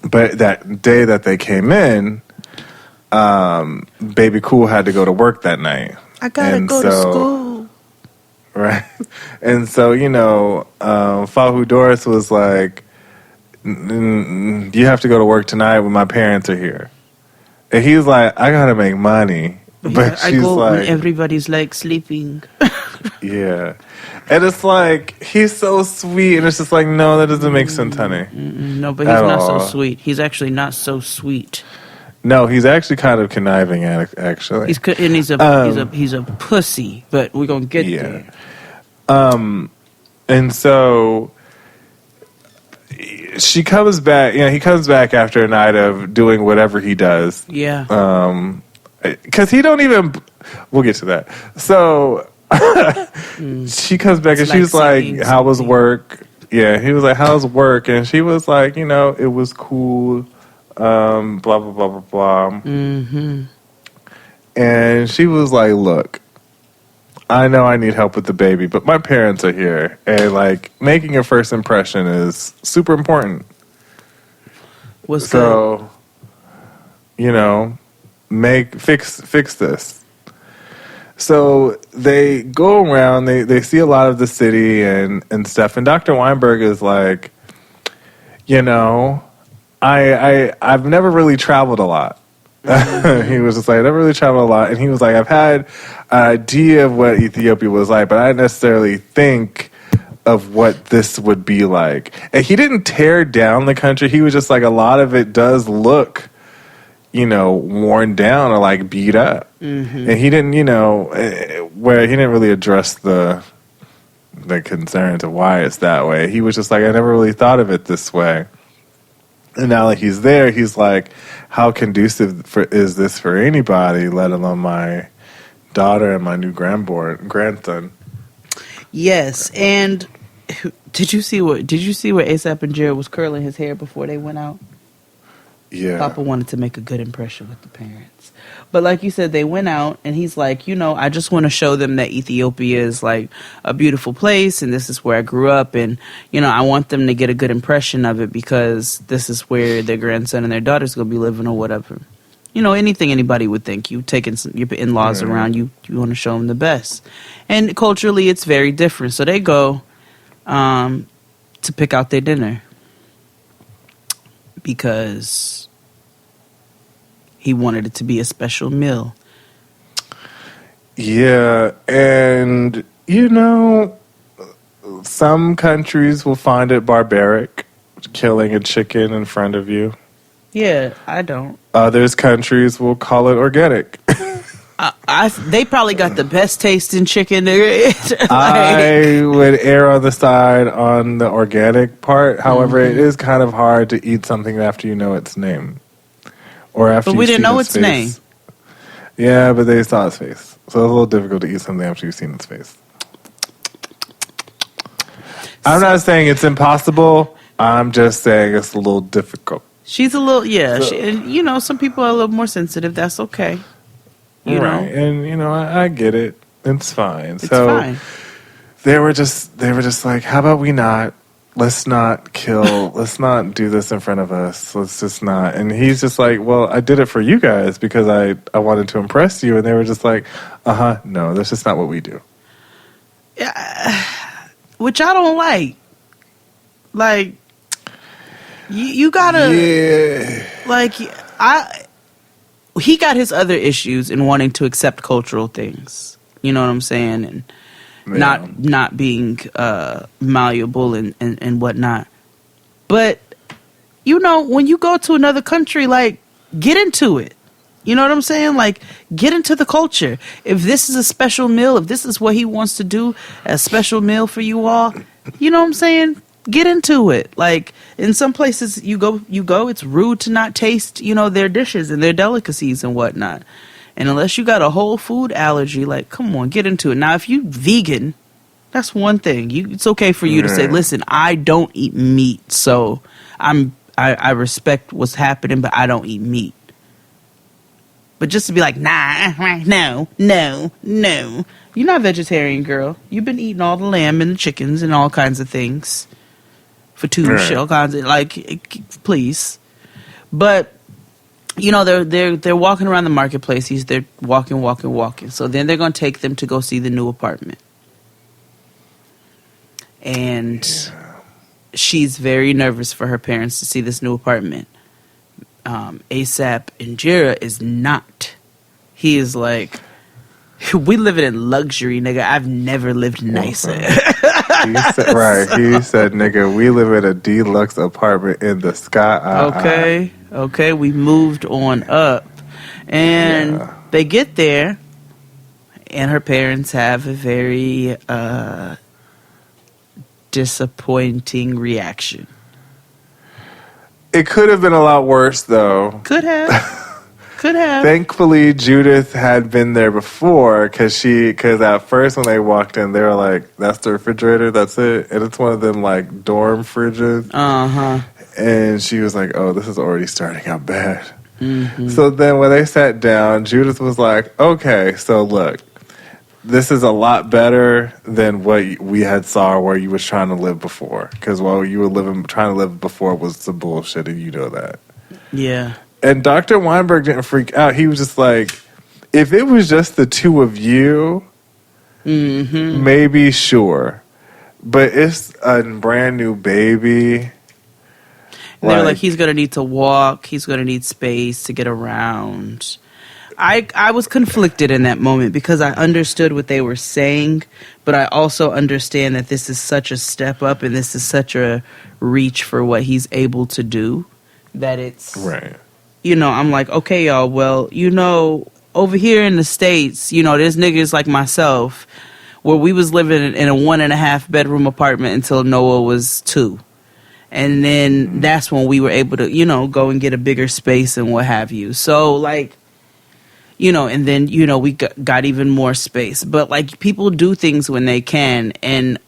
But that day that they came in, Baby Cool had to go to work that night. I gotta go to school. Right. And so, Fahu Doris was like, you have to go to work tonight when my parents are here. And he's like, I gotta make money. But I go when everybody's like sleeping. Yeah. And it's like, he's so sweet. And it's just like, no, that doesn't make sense, honey. No, but he's not so sweet. He's actually not so sweet. No, he's actually kind of conniving, actually. He's a pussy, but we're going to get there. And so she comes back, he comes back after a night of doing whatever he does. Yeah. Because he don't even, we'll get to that. So she comes back and she's like, how was work? Yeah, he was like, how's work? And she was like, it was cool. Blah, blah, blah, blah, blah. Mm-hmm. And she was like, look, I know I need help with the baby, but my parents are here. And, making a first impression is super important. What's good? Fix this. So they go around, they see a lot of the city and stuff. And Dr. Weinberg is like, I've never really traveled a lot. He was just like, I never really traveled a lot. And he was like, I've had an idea of what Ethiopia was like, but I didn't necessarily think of what this would be like. And he didn't tear down the country. He was just like, a lot of it does look, worn down or beat up. Mm-hmm. And he didn't, where he didn't really address the concern to why it's that way. He was just like, I never really thought of it this way. And now that he's there, he's like, how conducive is this for anybody, let alone my daughter and my new grandson? Yes, and did you see where ASAP and Jared was curling his hair before they went out? Yeah. Papa wanted to make a good impression with the parents. But like you said, they went out, and he's like, I just want to show them that Ethiopia is like a beautiful place, and this is where I grew up, and, I want them to get a good impression of it because this is where their grandson and their daughter's going to be living or whatever. Anything anybody would think. You taking your in-laws around, you want to show them the best. And culturally, it's very different. So they go to pick out their dinner because he wanted it to be a special meal. Yeah, and, some countries will find it barbaric, killing a chicken in front of you. Yeah, I don't. Others countries will call it organic. They probably got the best tasting chicken there is. I would err on the side on the organic part. However, it is kind of hard to eat something after you know its name. Or after but we didn't know its face. name. Yeah, but they saw its face. So it's a little difficult to eat something after you've seen its face. I'm not saying it's impossible. I'm just saying it's a little difficult. She's a little, and some people are a little more sensitive. That's okay. You know, and I get it. It's fine. It's fine. They were just like, how about we not? Let's not kill. Let's not do this in front of us. Let's just not. And he's just like, well, I did it for you guys because I wanted to impress you. And they were just like, no, that's just not what we do. Yeah, which I don't like. Like, you gotta, he got his other issues in wanting to accept cultural things. You know what I'm saying? And not being malleable and whatnot. But, when you go to another country, get into it. You know what I'm saying? Get into the culture. If this is a special meal, if this is what he wants to do, a special meal for you all, you know what I'm saying? Get into it. In some places you go, it's rude to not taste, their dishes and their delicacies and whatnot. And unless you got a whole food allergy, come on, get into it. Now, if you vegan, that's one thing. It's okay for you to say, listen, I don't eat meat, so I respect what's happening, but I don't eat meat. But just to be like, nah, no. You're not vegetarian, girl. You've been eating all the lamb and the chickens and all kinds of things. All kinds of, please. But, they're walking around the marketplace. They're walking. So then they're going to take them to go see the new apartment. And she's very nervous for her parents to see this new apartment. ASAP Injera is not. He is like, we living in luxury, nigga. I've never lived nicer. He said, nigga, we live in a deluxe apartment in the sky. Okay, we moved on up. And they get there, and her parents have a very disappointing reaction. It could have been a lot worse, though. Could have. Thankfully, Judith had been there before because at first when they walked in, they were like, that's the refrigerator, that's it. And it's one of them, dorm fridges. Uh-huh. And she was like, oh, this is already starting out bad. Mm-hmm. So then when they sat down, Judith was like, okay, so look, this is a lot better than what we had saw where you was trying to live before. Because what you were trying to live before was some bullshit, and you know that. Yeah. And Dr. Weinberg didn't freak out. He was just like, if it was just the two of you, maybe sure. But it's a brand new baby. And they were like, he's going to need to walk. He's going to need space to get around. I was conflicted in that moment because I understood what they were saying, but I also understand that this is such a step up and this is such a reach for what he's able to do that it's... Right. I'm like, okay, y'all, well, over here in the States, you know, there's niggas like myself where we was living in a 1.5 bedroom apartment until Noah was 2. And then that's when we were able to, you know, go and get a bigger space and what have you. So, like, you know, and then, you know, we got even more space. But, like, people do things when they can. And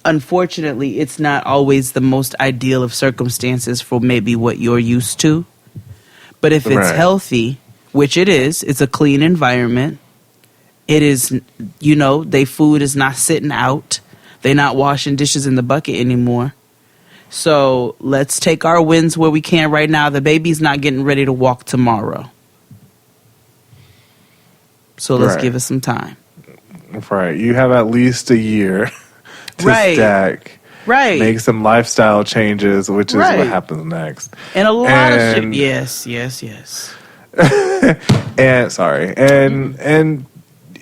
unfortunately, it's not always the most ideal of circumstances for maybe what you're used to. But if it's healthy, which it is, it's a clean environment. It is, you know, their food is not sitting out. They're not washing dishes in the bucket anymore. So let's take our wins where we can right now. The baby's not getting ready to walk tomorrow. So let's give it some time. Right. You have at least a year to stack. Right. Make some lifestyle changes, which is what happens next. And a lot of shit. Yes. And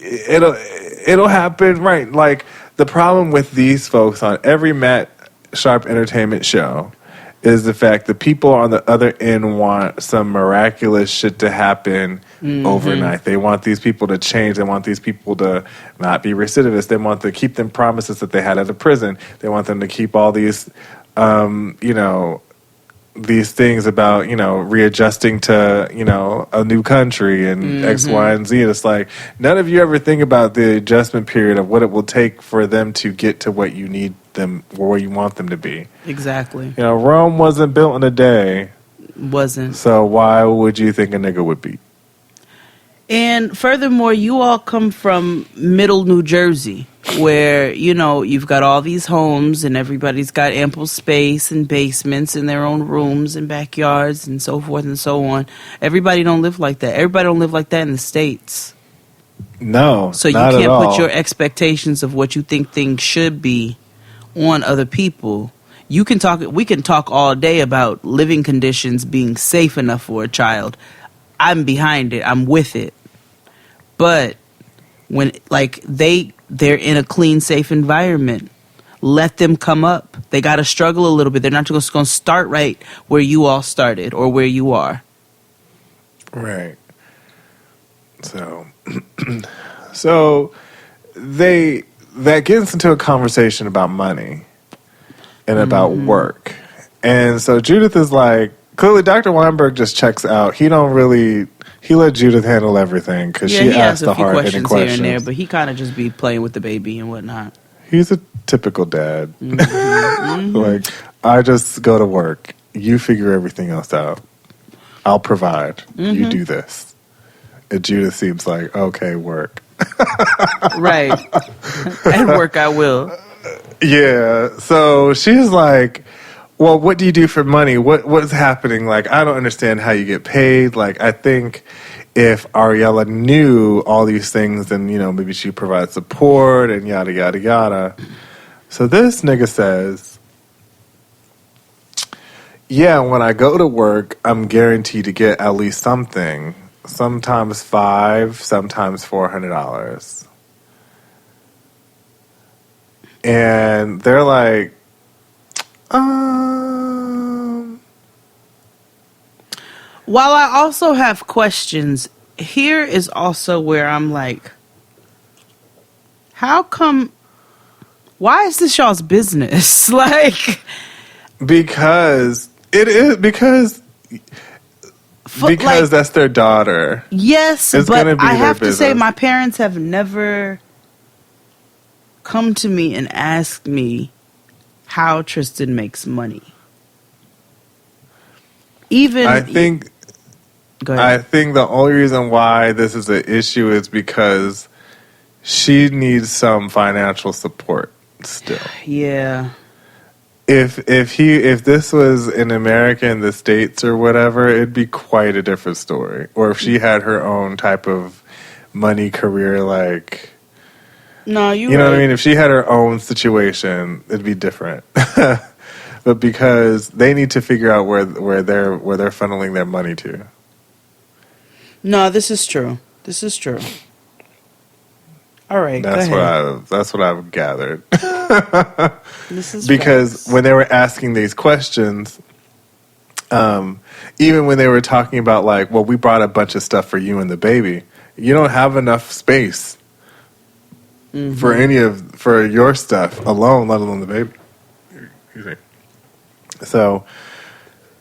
it'll happen, right? Like, the problem with these folks on every Matt Sharp Entertainment show is the fact that people on the other end want some miraculous shit to happen overnight. They want these people to change. They want these people to not be recidivists. They want to keep them promises that they had at the prison. They want them to keep all these, you know, these things about, you know, readjusting to, you know, a new country and X, Y, and Z. And it's like, none of you ever think about the adjustment period of what it will take for them to get to what you need them, or where you want them to be. Exactly. You know, Rome wasn't built in a day. Wasn't. So why would you think a nigga would be? And furthermore, you all come from middle New Jersey, where, you know, you've got all these homes and everybody's got ample space and basements and their own rooms and backyards and so forth and so on. Everybody don't live like that. Everybody don't live like that in the States. No, so you can't put your expectations of what you think things should be on other people. We can talk all day about living conditions being safe enough for a child. I'm behind it. I'm with it. But when, like, they're in a clean, safe environment, let them come up. They got to struggle a little bit. They're not just going to start right where you all started or where you are. Right. So, so that gets into a conversation about money and about work. And so Judith is like, clearly Dr. Weinberg just checks out. He let Judith handle everything because she asked the hard-hitting questions. Here and there, but he kind of just be playing with the baby and whatnot. He's a typical dad. Like, I just go to work. You figure everything else out. I'll provide. You do this. And Judith seems like, okay, work. Right. And work I will. Yeah. So she's like, well, what do you do for money? What's happening? Like, I don't understand how you get paid. Like, I think if Ariella knew all these things, then, you know, maybe she'd provide support and yada, yada, yada. So this nigga says, yeah, when I go to work, I'm guaranteed to get at least something. Sometimes $500, sometimes $400. And they're like, While I also have questions, here is also where I'm like, why is this y'all's business? Like, because it is, because that's their daughter. Yes, but I have to say my parents have never come to me and asked me how Tristan makes money. I think the only reason why this is an issue is because she needs some financial support still. Yeah. If this was in America, in the States or whatever, it'd be quite a different story. Or if she had her own type of money career, like, no, you know what I mean? If she had her own situation, it'd be different. But because they need to figure out where they're funneling their money to. No, this is true. All right, that's what I've gathered. This is because when they were asking these questions, even when they were talking about, like, well, we brought a bunch of stuff for you and the baby, you don't have enough space for your stuff alone, let alone the baby. Excuse me. So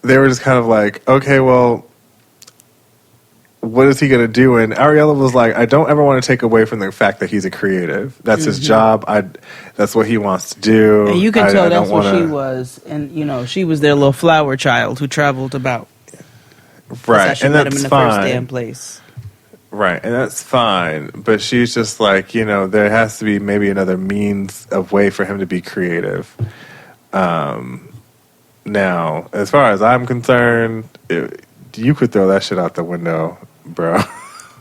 they were just kind of like, okay, well, what is he going to do? And Ariella was like, I don't ever want to take away from the fact that he's a creative. That's his job. That's what he wants to do. And you can tell that's what she was. And, you know, she was their little flower child who traveled about. Right. And that's met him in the fine. first damn place. Right. And that's fine. But she's just like, you know, there has to be maybe another means of way for him to be creative. Now, as far as I'm concerned, you could throw that shit out the window, bro.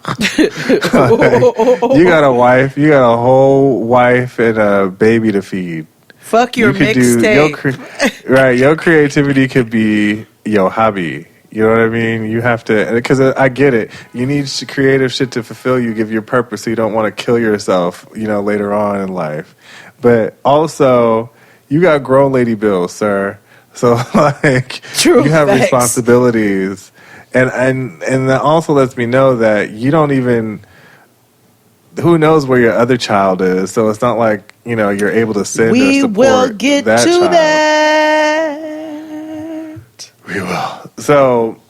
Like, you got a wife, you got a whole wife and a baby to feed. Fuck your mixtape. Right, your creativity could be your hobby. You know what I mean? You have to, because I get it. You need creative shit to fulfill you, give you purpose, so you don't want to kill yourself, you know, later on in life. But also, you got grown lady bills, sir. So, like, True you have facts. responsibilities. And that also lets me know that you don't even, who knows where your other child is. So it's not like, you know, you're able to send or support We will get that to child. that. We will. So,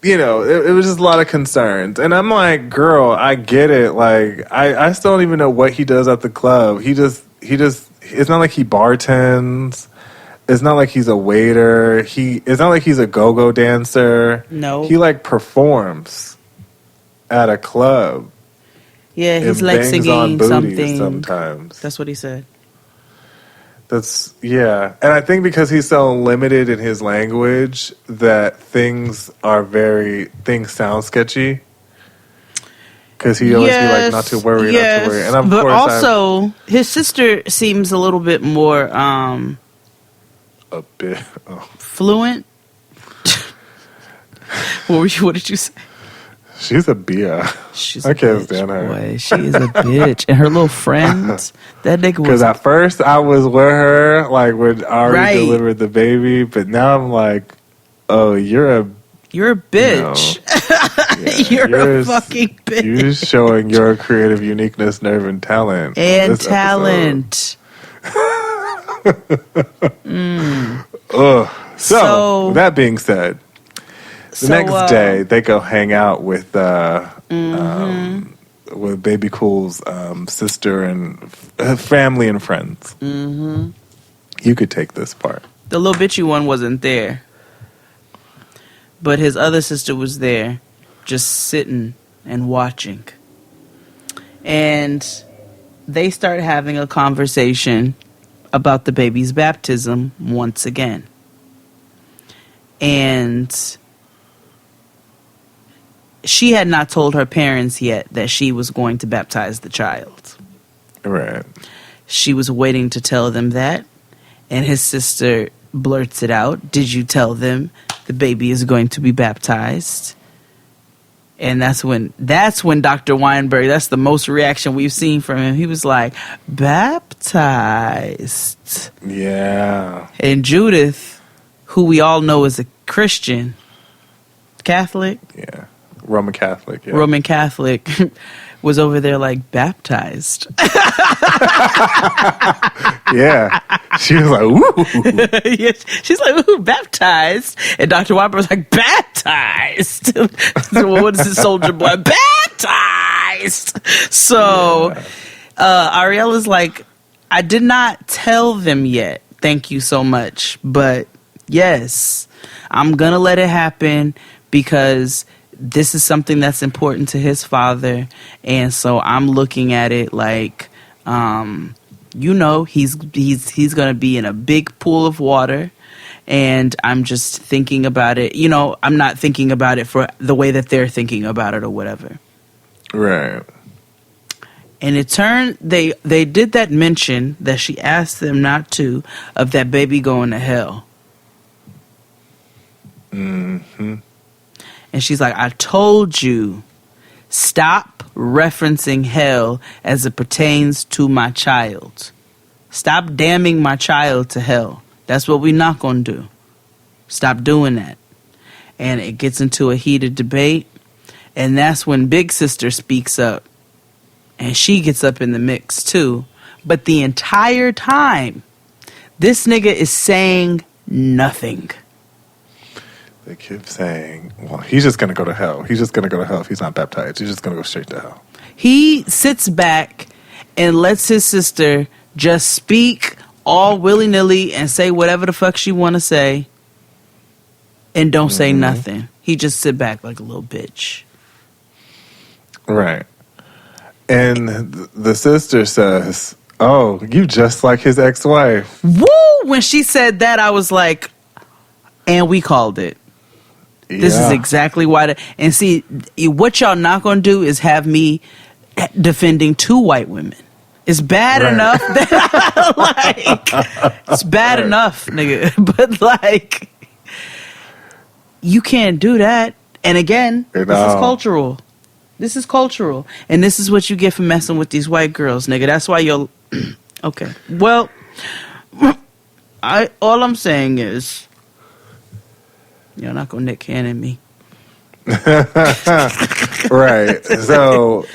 you know, it was just a lot of concerns. And I'm like, girl, I get it. Like, I still don't even know what he does at the club. He just, it's not like he bartends. It's not like he's a waiter. It's not like he's a go-go dancer. No. He, like, performs at a club. Yeah, he's and like bangs singing on booties something. sometimes. That's what he said. Yeah. And I think because he's so limited in his language that things sound sketchy. Because he always be like, not to worry, not to worry. And of but course also, his sister seems a little bit more a bit fluent. What did you say? She's a bia. She's I can't bitch, stand her. Boy. She is a bitch. And her little friends, that nigga was... Because at first I was with her, like, when Ari Right. delivered the baby. But now I'm like, oh, you're a bitch. You're a fucking bitch. You're showing your creative uniqueness, nerve, and talent. And this talent. Ugh. So, that being said, the next day they go hang out with Baby Cool's sister and family and friends. Mm-hmm. You could take this part. The little bitchy one wasn't there, but his other sister was there, just sitting and watching. And they start having a conversation about the baby's baptism once again. And she had not told her parents yet that she was going to baptize the child. Right. She was waiting to tell them that, and his sister blurts it out. Did you tell them the baby is going to be baptized? And that's when Dr. Weinberg, that's the most reaction we've seen from him. He was like, baptized. Yeah. And Judith, who we all know is a Christian, Catholic? Yeah. Roman Catholic, yeah. Roman Catholic was over there like, baptized. Yeah. She was like, ooh. Yes, she's like, ooh, baptized. And Dr. Weinberg was like, baptized. What is this soldier boy? Baptized. So Ariella's like, I did not tell them yet. Thank you so much. But yes, I'm going to let it happen because this is something that's important to his father. And so I'm looking at it like, you know, he's going to be in a big pool of water. And I'm just thinking about it. You know, I'm not thinking about it for the way that they're thinking about it or whatever. Right. And it turned, they did that mention that she asked them not to, of that baby going to hell. Mm-hmm. And she's like, I told you, stop referencing hell as it pertains to my child. Stop damning my child to hell. That's what we're not going to do. Stop doing that. And it gets into a heated debate. And that's when Big Sister speaks up. And she gets up in the mix, too. But the entire time, this nigga is saying nothing. They keep saying, well, he's just going to go to hell. He's just going to go to hell if he's not baptized. He's just going to go straight to hell. He sits back and lets his sister just speak all willy-nilly and say whatever the fuck she want to say and don't say nothing. He just sit back like a little bitch. Right. And the sister says, oh, you just like his ex-wife. Woo! When she said that, I was like, and we called it. This is exactly why. And see, what y'all not going to do is have me defending 2 white women. It's bad enough that, it's bad enough, nigga. But, like, you can't do that. And again, this is cultural. This is cultural. And this is what you get for messing with these white girls, nigga. That's why you're... Okay. Well, all I'm saying is... You're not going to Nick Cannon me. Right. So,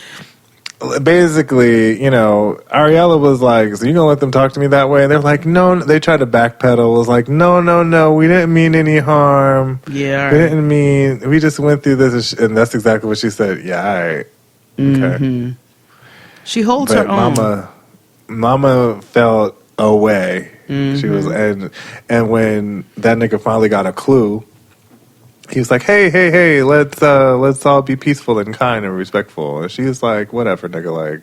basically, Ariella was like, so you going to let them talk to me that way? And they're like, no. They tried to backpedal. It was like, no. We didn't mean any harm. Yeah. We didn't mean... We just went through this. And that's exactly what she said. Yeah, all right. Okay. Mm-hmm. She holds her own. Mama felt away. Mm-hmm. She was... And when that nigga finally got a clue... He was like, hey, let's all be peaceful and kind and respectful. And she was like, whatever, nigga, like...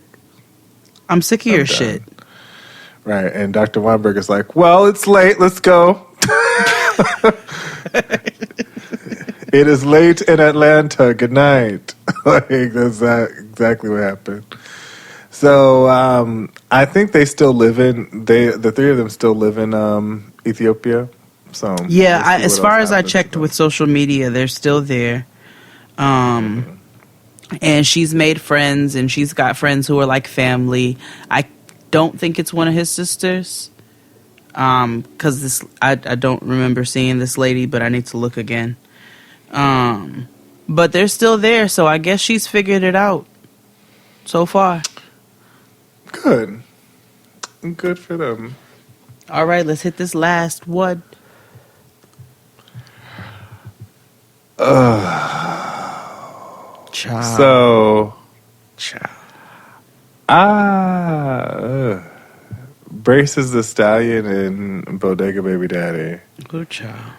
I'm sick of your shit. Right, and Dr. Weinberg is like, well, it's late, let's go. It is late in Atlanta, good night. Like, that's exactly what happened. So, I think they still live in... the 3 of them still live in Ethiopia. So yeah, as far as I checked with social media, they're still there. And she's made friends, and she's got friends who are like family. I don't think it's one of his sisters, because I don't remember seeing this lady, but I need to look again. But they're still there, so I guess she's figured it out so far. Good for them. All right, let's hit this last one. So, Braces the Stallion and Bodega Baby Daddy. Good child.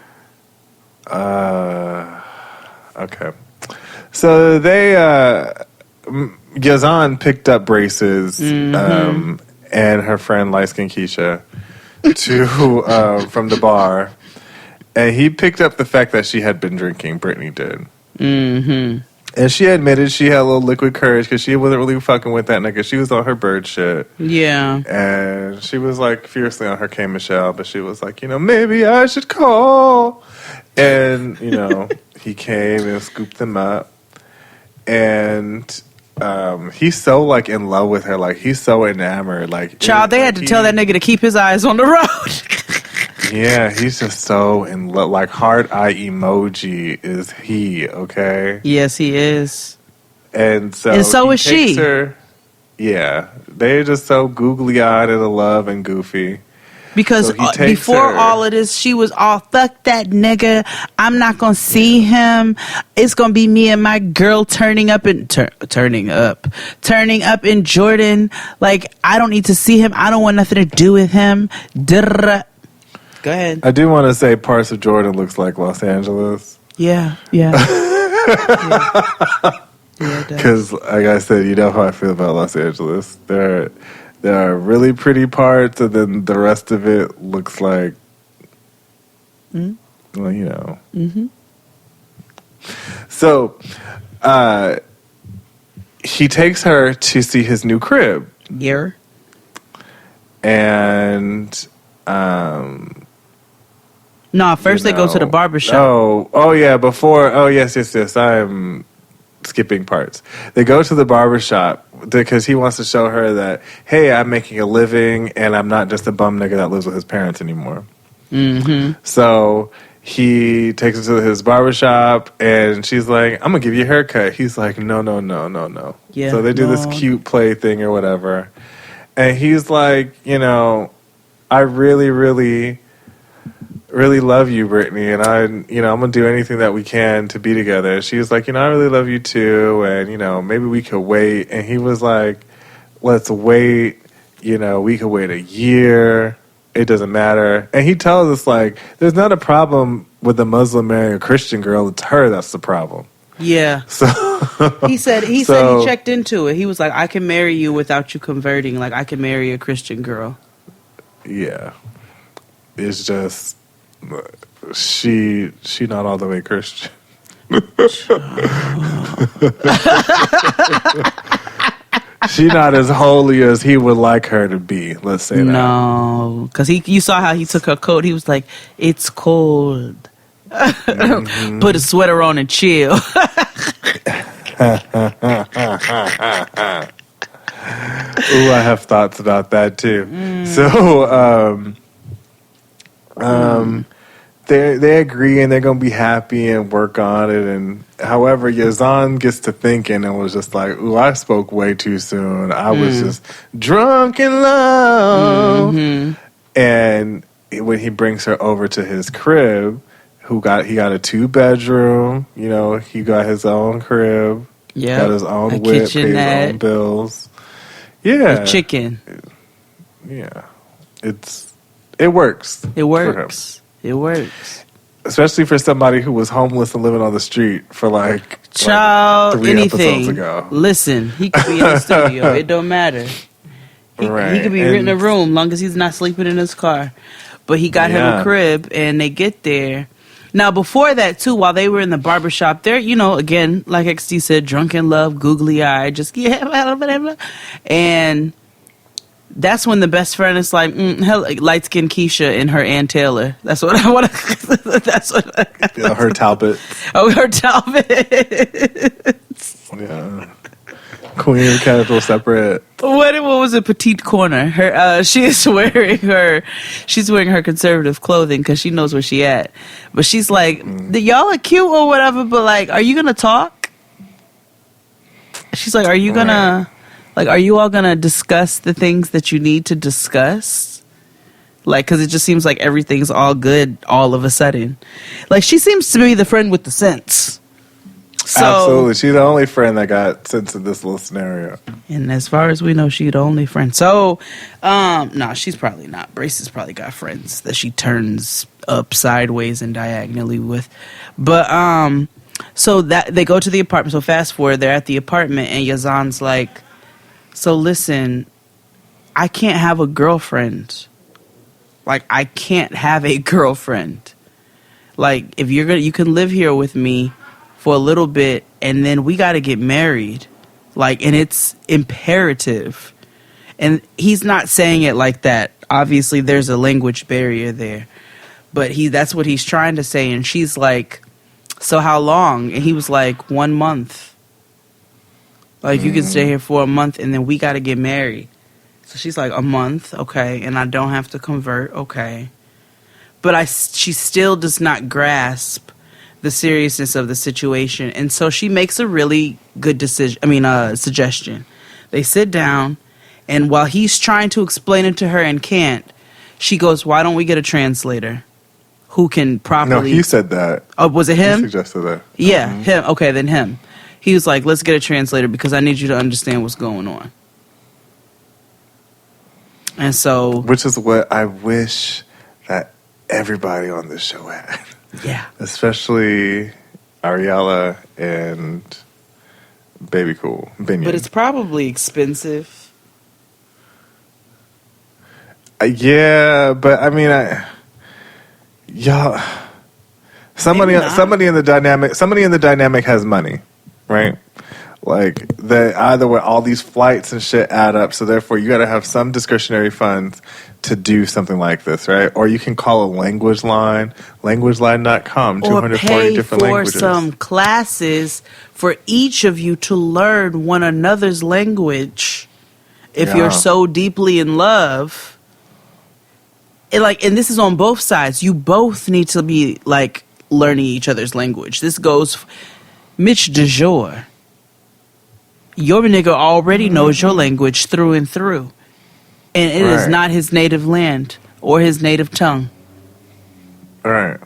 Okay. So they, Yazan picked up Braces, and her friend Light Skin Keisha from the bar. And he picked up the fact that she had been drinking. Brittany did. Mm-hmm. And she admitted she had a little liquid courage because she wasn't really fucking with that nigga. She was on her bird shit. Yeah. And she was like fiercely on her K. Michelle, but she was like, maybe I should call. And, he came and scooped them up. And he's so like in love with her. Like he's so enamored. Like, child, they had to tell that nigga to keep his eyes on the road. Yeah, he's just so in love. Like, heart eye emoji is he, okay? Yes, he is. And so is she. Yeah, they're just so googly-eyed and in love and goofy. Because so before all of this, she was all, fuck that nigga. I'm not going to see him. It's going to be me and my girl turning up in Jordan. Like, I don't need to see him. I don't want nothing to do with him. Go ahead. I do want to say parts of Jordan looks like Los Angeles. Yeah. Because, like I said, you know how I feel about Los Angeles. There are really pretty parts, and then the rest of it looks like, well, Mm-hmm. So, he takes her to see his new crib. Yeah. And, no, first they go to the barbershop. Oh yeah, before. Oh, yes. I'm skipping parts. They go to the barbershop because he wants to show her that, hey, I'm making a living and I'm not just a bum nigga that lives with his parents anymore. Mm-hmm. So he takes her to his barbershop, and she's like, I'm going to give you a haircut. He's like, no. Yeah, so they do this cute play thing or whatever. And he's like, I really, really, really love you, Brittany, and I'm going to do anything that we can to be together. She was like, I really love you too, and, maybe we could wait. And he was like, let's wait. We could wait a year. It doesn't matter. And he tells us, like, there's not a problem with a Muslim marrying a Christian girl. It's her that's the problem. Yeah. So he said he checked into it. He was like, I can marry you without you converting. Like, I can marry a Christian girl. Yeah. It's just, she not all the way Christian. She not as holy as he would like her to be. Let's say that. No, because you saw how he took her coat. He was like, "It's cold. Put a sweater on and chill." Ooh, I have thoughts about that too. So, they agree and they're gonna be happy and work on it. And however, Yazan gets to thinking and was just like, "Ooh, I spoke way too soon. I was just drunk in love." And when he brings her over to his crib, he got a 2-bedroom. He got his own crib. Yeah, got his own whip, paid his own bills. Yeah, a chicken. Yeah, it works. It works. It works. Especially for somebody who was homeless and living on the street for child, 3 anything. episodes ago. Listen, he could be in the studio. It don't matter. He could be in a room long as he's not sleeping in his car. But he got him a crib, and they get there. Now, before that, too, while they were in the barbershop, they're, again, like XD said, drunk in love, googly-eyed, just, and that's when the best friend is like, light-skinned Keisha and her Ann Taylor. That's what I want to... That's what... Her Talbot. Oh, her Talbot. Yeah. Queen and Capital separate. What was it? Petite Corner. Her, she's wearing her conservative clothing because she knows where she at. But she's like, y'all are cute or whatever, but like, are you gonna talk? She's like, are you all gonna discuss the things that you need to discuss? Like, because it just seems like everything's all good all of a sudden. Like, she seems to be the friend with the sense. So, absolutely. She's the only friend that got sense in this little scenario. And as far as we know, she's the only friend. So, no, she's probably not. Brace has probably got friends that she turns up sideways and diagonally with. But, so that they go to the apartment. So fast forward, they're at the apartment and Yazan's like, so listen, I can't have a girlfriend. Like, I can't have a girlfriend. Like, if you can live here with me for a little bit, and then we got to get married. Like, and it's imperative. And he's not saying it like that. Obviously, there's a language barrier there. But that's what he's trying to say. And she's like, so how long? And he was like, 1 month. Like, you can stay here for a month, and then we got to get married. So she's like, a month? Okay. And I don't have to convert? Okay. But she still does not grasp the seriousness of the situation. And so she makes a really good suggestion. They sit down, and while he's trying to explain it to her and can't, she goes, why don't we get a translator who can properly... No, he said that. Oh, was it him? He suggested that. Yeah, him. Okay, then him. He was like, let's get a translator because I need you to understand what's going on. And so... Which is what I wish that everybody on this show had. Yeah. Especially Ariella and Baby Cool. Binion. But it's probably expensive. Yeah, but I mean, somebody in the dynamic has money, right? Like, either way, all these flights and shit add up, so therefore you got to have some discretionary funds to do something like this, right? Or you can call a language line, languageline.com, 240 different languages. Or pay for some classes for each of you to learn one another's language if you're so deeply in love. and this is on both sides. You both need to be like learning each other's language. This goes, Mitch DeJour. Your nigga already knows your language through and through, and it is not his native land or his native tongue. Right.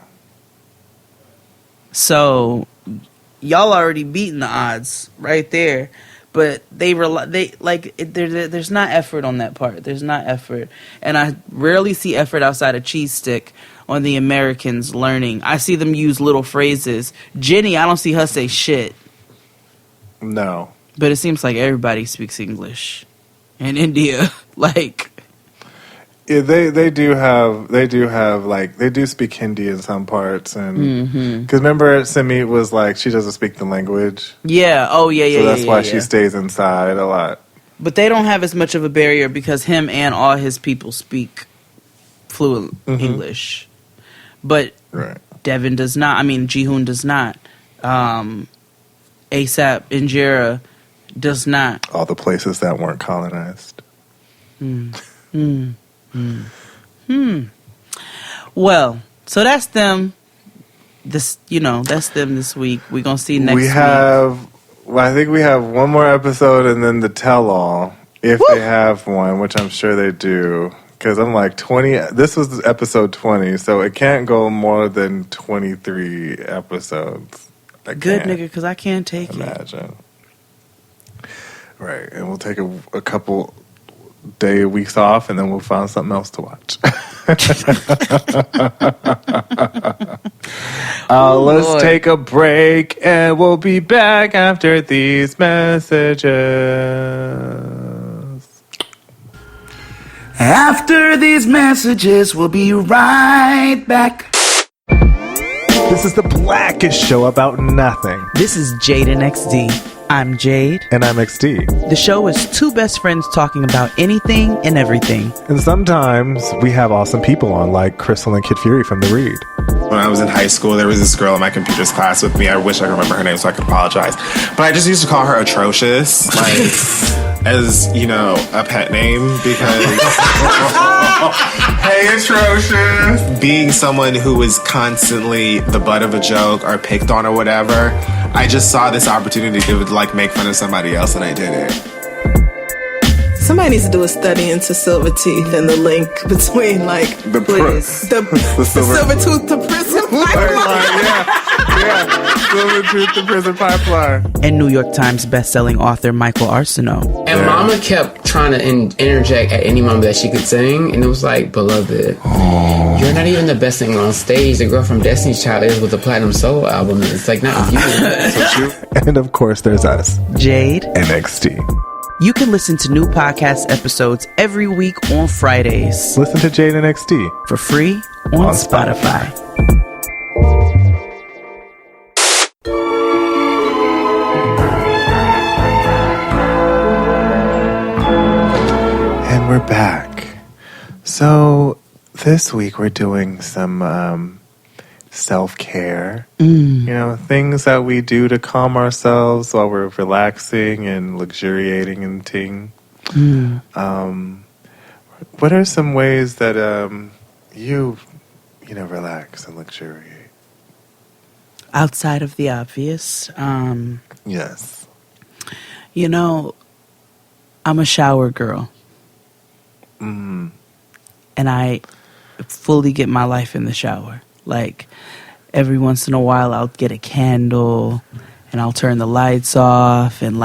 So y'all already beating the odds right there. But there's not effort on that part. There's not effort. And I rarely see effort outside of Cheese Stick on the Americans learning. I see them use little phrases. Jenny, I don't see her say shit. No. But it seems like everybody speaks English in India. Like, yeah, they do speak Hindi in some parts, and because remember Simi was like she doesn't speak the language. Yeah. Oh yeah. So that's why she stays inside a lot. But they don't have as much of a barrier because him and all his people speak fluent English. But Devin does not. I mean, Jihoon does not. ASAP Injera does not. All the places that weren't colonized. Well, so that's them. That's them this week. We're gonna see next week. I think we have one more episode and then the tell-all, if they have one, which I'm sure they do. Because I'm like 20. This was episode 20, so it can't go more than 23 episodes. Good nigga, because I can't take imagine. Right, and we'll take a couple weeks off, and then we'll find something else to watch. Let's take a break, and we'll be back after these messages. After these messages, we'll be right back. This is the blackest show about nothing. This is Jade and XD. I'm Jade. And I'm XD. The show is two best friends talking about anything and everything. And sometimes we have awesome people on, like Crystal and Kid Fury from The Read. When I was in high school, there was this girl in my computers class with me. I wish I could remember her name so I could apologize. But I just used to call her Atrocious, as, a pet name, because... Hey, Atrocious! Being someone who was constantly the butt of a joke or picked on or whatever, I just saw this opportunity to, make fun of somebody else, and I did it. Somebody needs to do a study into silver teeth and the link between the silver tooth to prison pipeline. Silver tooth to prison pipeline. And New York Times bestselling author Michael Arceneaux. And Mama kept trying to interject at any moment that she could sing, and it was like, beloved, you're not even the best singer on stage. The girl from Destiny's Child is with the Platinum Solo album. It's like not you. And of course, there's us, Jade and XD. You can listen to new podcast episodes every week on Fridays. Listen to Jade and XD for free on Spotify. And we're back. So this week we're doing some self-care. Things that we do to calm ourselves while we're relaxing and luxuriating and ting. What are some ways that you relax and luxuriate? Outside of the obvious. Yes. I'm a shower girl. And I fully get my life in the shower. Like, every once in a while, I'll get a candle and I'll turn the lights off and,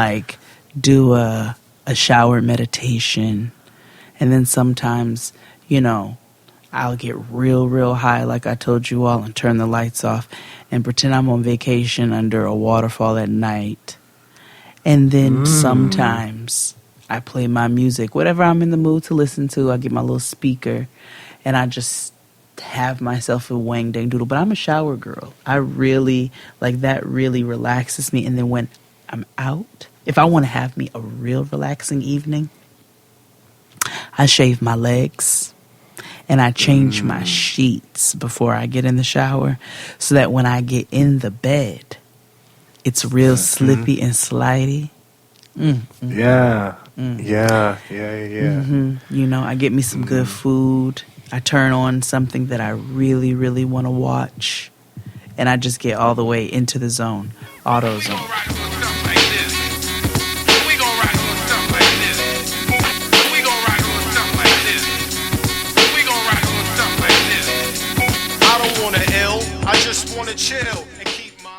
do a shower meditation. And then sometimes, I'll get real high, like I told you all, and turn the lights off and pretend I'm on vacation under a waterfall at night. And then sometimes I play my music, whatever I'm in the mood to listen to. I get my little speaker and I just have myself a wang dang doodle. But I'm a shower girl. I really, that really relaxes me. And then when I'm out, if I want to have me a real relaxing evening, I shave my legs and I change my sheets before I get in the shower so that when I get in the bed, it's real slippy and slidey. Yeah. Yeah. I get me some good food, I turn on something that I really, really want to watch, and I just get all the way into the zone, auto zone. Chill and keep my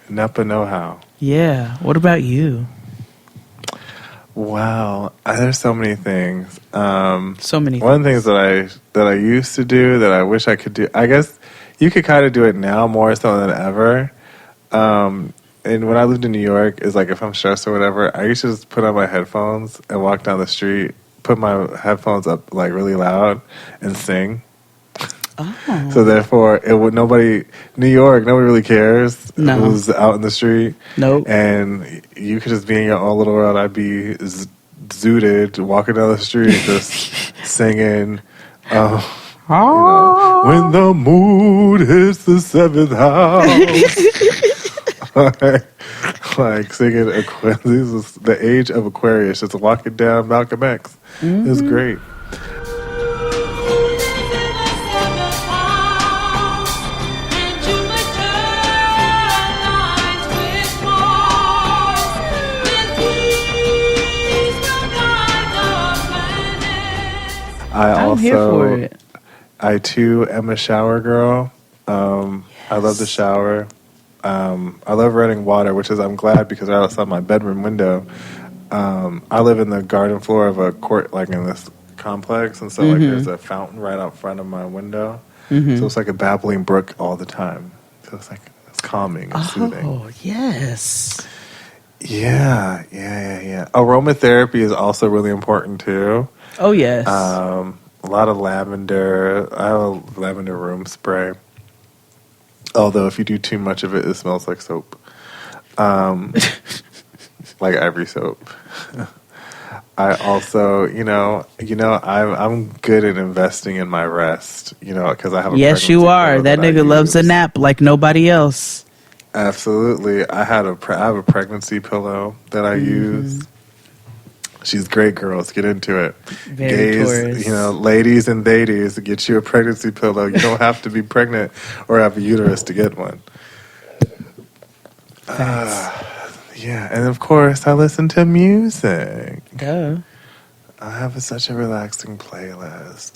Napa know-how. Yeah. What about you? Wow, there's so many things. So many. One of the things that I used to do that I wish I could do. I guess you could kind of do it now more so than ever. And when I lived in New York, is like if I'm stressed or whatever, I used to just put on my headphones and walk down the street, put my headphones up like really loud, and sing. Oh. So therefore, New York, nobody really cares who's out in the street. Nope. And you could just be in your own little world. I'd be zooted, walking down the street, just singing, when the mood hits the seventh house. like singing this was the age of Aquarius, just walking down Malcolm X. It was great. I'm here for it. I too am a shower girl. I love the shower. I love running water, which is I'm glad because right outside my bedroom window, I live in the garden floor of a court, like in this complex, and so like there's a fountain right out front of my window, so it's like a babbling brook all the time. So it's like it's calming and soothing. Oh yes. Yeah. Aromatherapy is also really important too. Oh yes. A lot of lavender. I have a lavender room spray. Although if you do too much of it, it smells like soap. Like every soap. I also, I'm good at investing in my rest. Because I have a yes, you are. That nigga loves a nap like nobody else. Absolutely. I have a pregnancy pillow that I use. She's great, girls. Get into it. Very Gays, ladies and ladies, get you a pregnancy pillow. You don't have to be pregnant or have a uterus to get one. Yeah, and of course, I listen to music. Duh. I have such a relaxing playlist.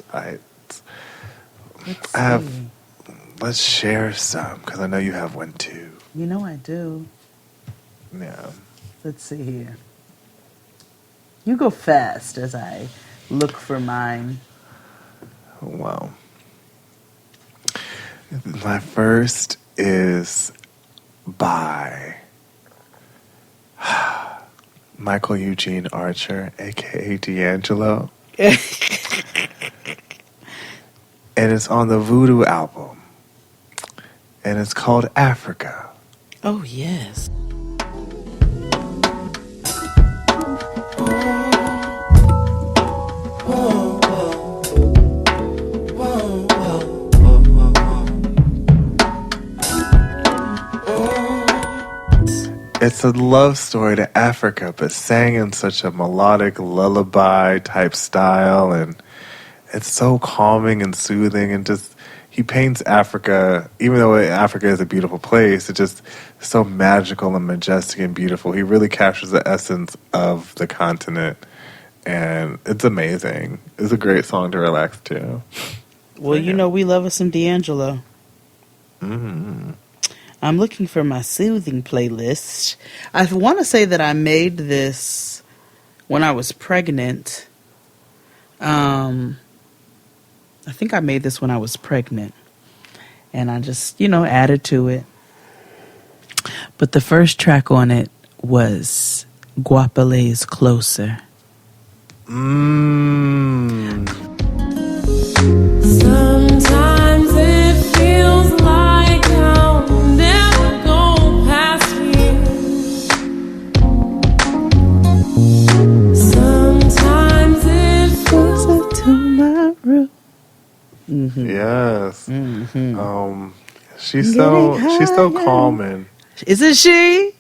Let's share some, because I know you have one too. You know I do. Yeah. Let's see here. You go fast as I look for mine. Well, my first is by Michael Eugene Archer, a.k.a. D'Angelo. And it's on the Voodoo album. And it's called Africa. Oh, yes. It's a love story to Africa, but sang in such a melodic lullaby type style, and it's so calming and soothing, and just he paints Africa, even though Africa is a beautiful place, it's just so magical and majestic and beautiful. He really captures the essence of the continent, and it's amazing. It's a great song to relax to. Well, we love us some D'Angelo. Mm-hmm. I'm looking for my soothing playlist. I want to say that I made this when I was pregnant. I think I made this when I was pregnant. And I just, added to it. But the first track on it was Guapale's Closer. Sometimes it feels like I'll never go past you. Sometimes it feels to my room. Mm-hmm. Yes. Mm-hmm. She's so calming. Isn't she?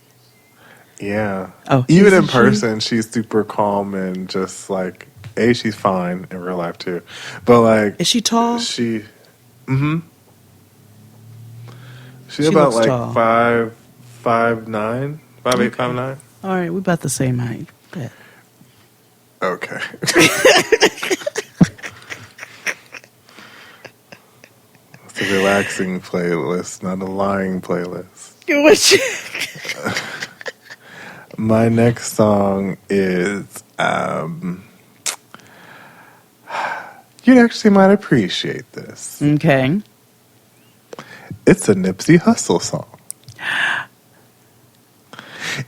Yeah. Oh, even in person, she's super calm and just like She's fine in real life too, but like, is she tall? She's about looks like tall. 5'9", 5'8", 5'9". All right, we about the same height. Bet. Okay. It's a relaxing playlist, not a lying playlist. My next song is you actually might appreciate this. Okay. It's a Nipsey Hussle song.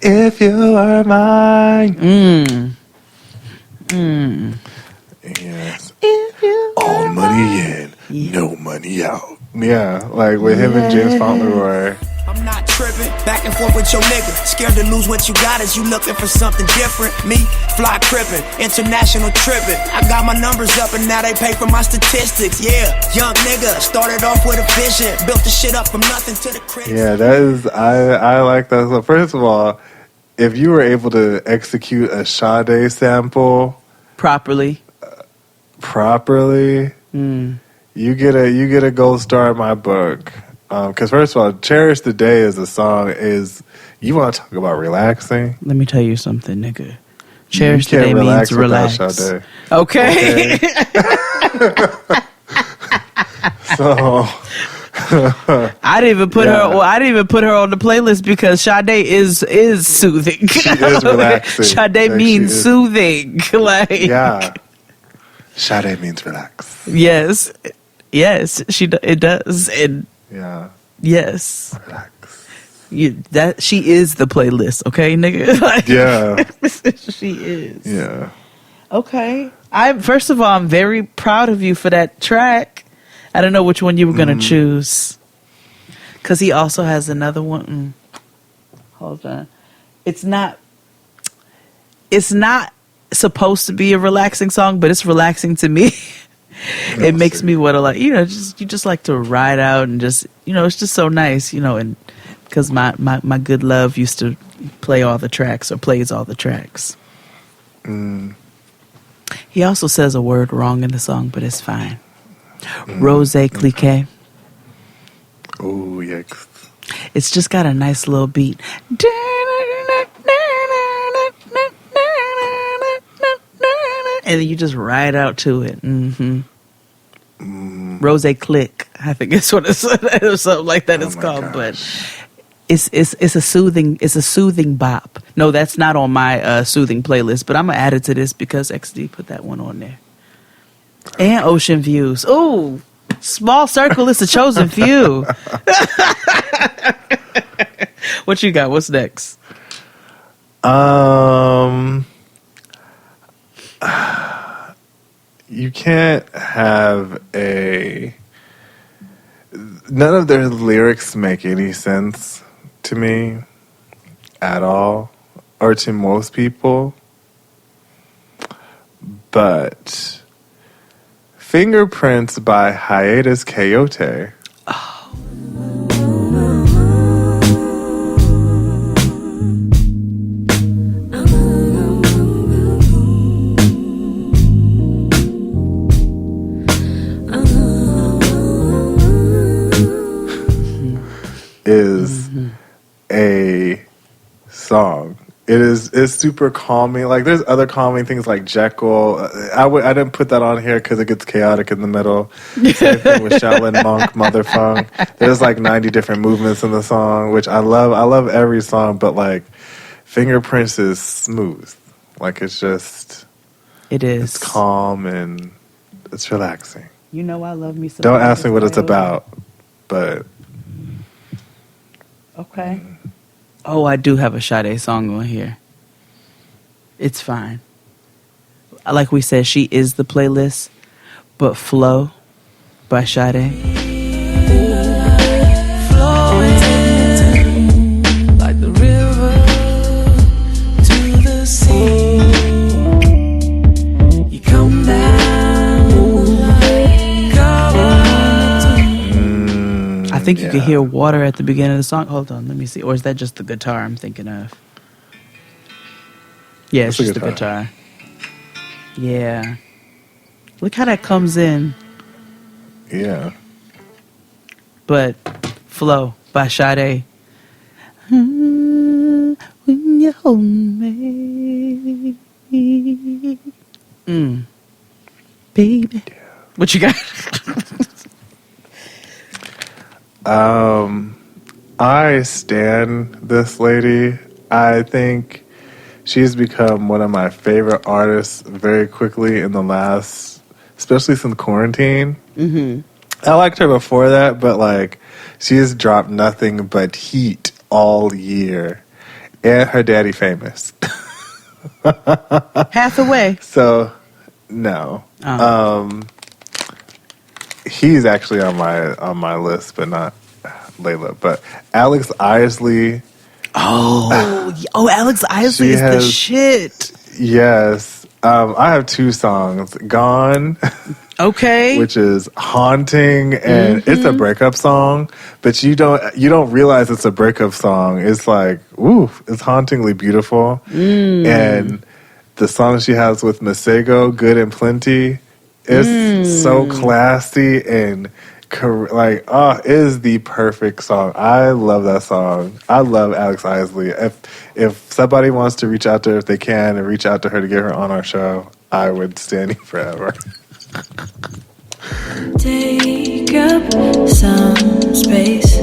If you are mine. Yes. All money in, no money out. Yeah, like with him and James Fauntleroy. I'm not tripping, back and forth with your nigga. Scared to lose what you got as you looking for something different. Me, fly tripping, international tripping. I got my numbers up and now they pay for my statistics. Yeah, young nigga, started off with a vision. Built the shit up from nothing to the critics. Yeah, that is, I like that. So first of all, if you were able to execute a Sade sample properly, you get a gold star in my book. Because first of all, Cherish the Day as a song is, you want to talk about relaxing? Let me tell you something, nigga. Cherish the Day means relax. Sade. Okay. So I didn't even put her. Well, I didn't even put her on the playlist because Sade is soothing. She is relaxing. Sade Like, means soothing. Like, yeah. Sade means relax. Yes, it does, and yeah, yes, relax. She is the playlist, okay, nigga. Like, yeah, she is. Yeah. Okay. First of all, I'm very proud of you for that track. I don't know which one you were gonna choose, because he also has another one. Hold on, it's not supposed to be a relaxing song, but it's relaxing to me. It makes me want to, like, you just like to ride out and just, it's just so nice, and because my good love used to play all the tracks, or plays all the tracks. He also says a word wrong in the song, but it's fine. Rose Cliquet. Oh, yikes. It's just got a nice little beat. And then you just ride out to it. Rose Click, I think it's what it's or something like that. It's called, but it's a soothing bop. No, that's not on my soothing playlist, but I'm gonna add it to this because XD put that one on there. And Ocean Views. Oh, Small Circle is the chosen few. What you got? What's next? You can't have none of their lyrics make any sense to me at all, or to most people. But Fingerprints by Hiatus Kaiyote. Is a song. It's super calming. Like, there's other calming things like Jekyll. I didn't put that on here because it gets chaotic in the middle. Same thing with Shaolin Monk, Motherfunk. There's like 90 different movements in the song, which I love. I love every song, but like Fingerprints is smooth. Like, it's just, it is. It's calm and it's relaxing. I love me some. Don't ask me what it's about, but. Okay. Oh, I do have a Sade song on here. It's fine. Like we said, she is the playlist, but Flow by Sade. Like the river to the sea. You come down like cover. I think you can hear water at the beginning of the song. Hold on, let me see. Or is that just the guitar I'm thinking of? Yeah, it's just the guitar. Yeah. Look how that comes in. Yeah. But Flow by Sade. When you hold me. Baby. Yeah. What you got? I stan this lady. I think she's become one of my favorite artists very quickly in the last, especially since quarantine. Mm-hmm. I liked her before that, but like she's dropped nothing but heat all year. And her daddy famous. Hathaway. So, no. He's actually on my list, but not Layla. But Alex Isley. Oh, Alex Isley is the shit. Yes. I have 2 songs. Gone. Okay. Which is haunting, and it's a breakup song, but you don't realize it's a breakup song. It's like, ooh, it's hauntingly beautiful. And the song she has with Masego, Good and Plenty, is so classy and like, it is the perfect song. I love that song. I love Alex Isley. If somebody wants to reach out to her, if they can, and reach out to her to get her on our show, I would stand you forever. Take up some space.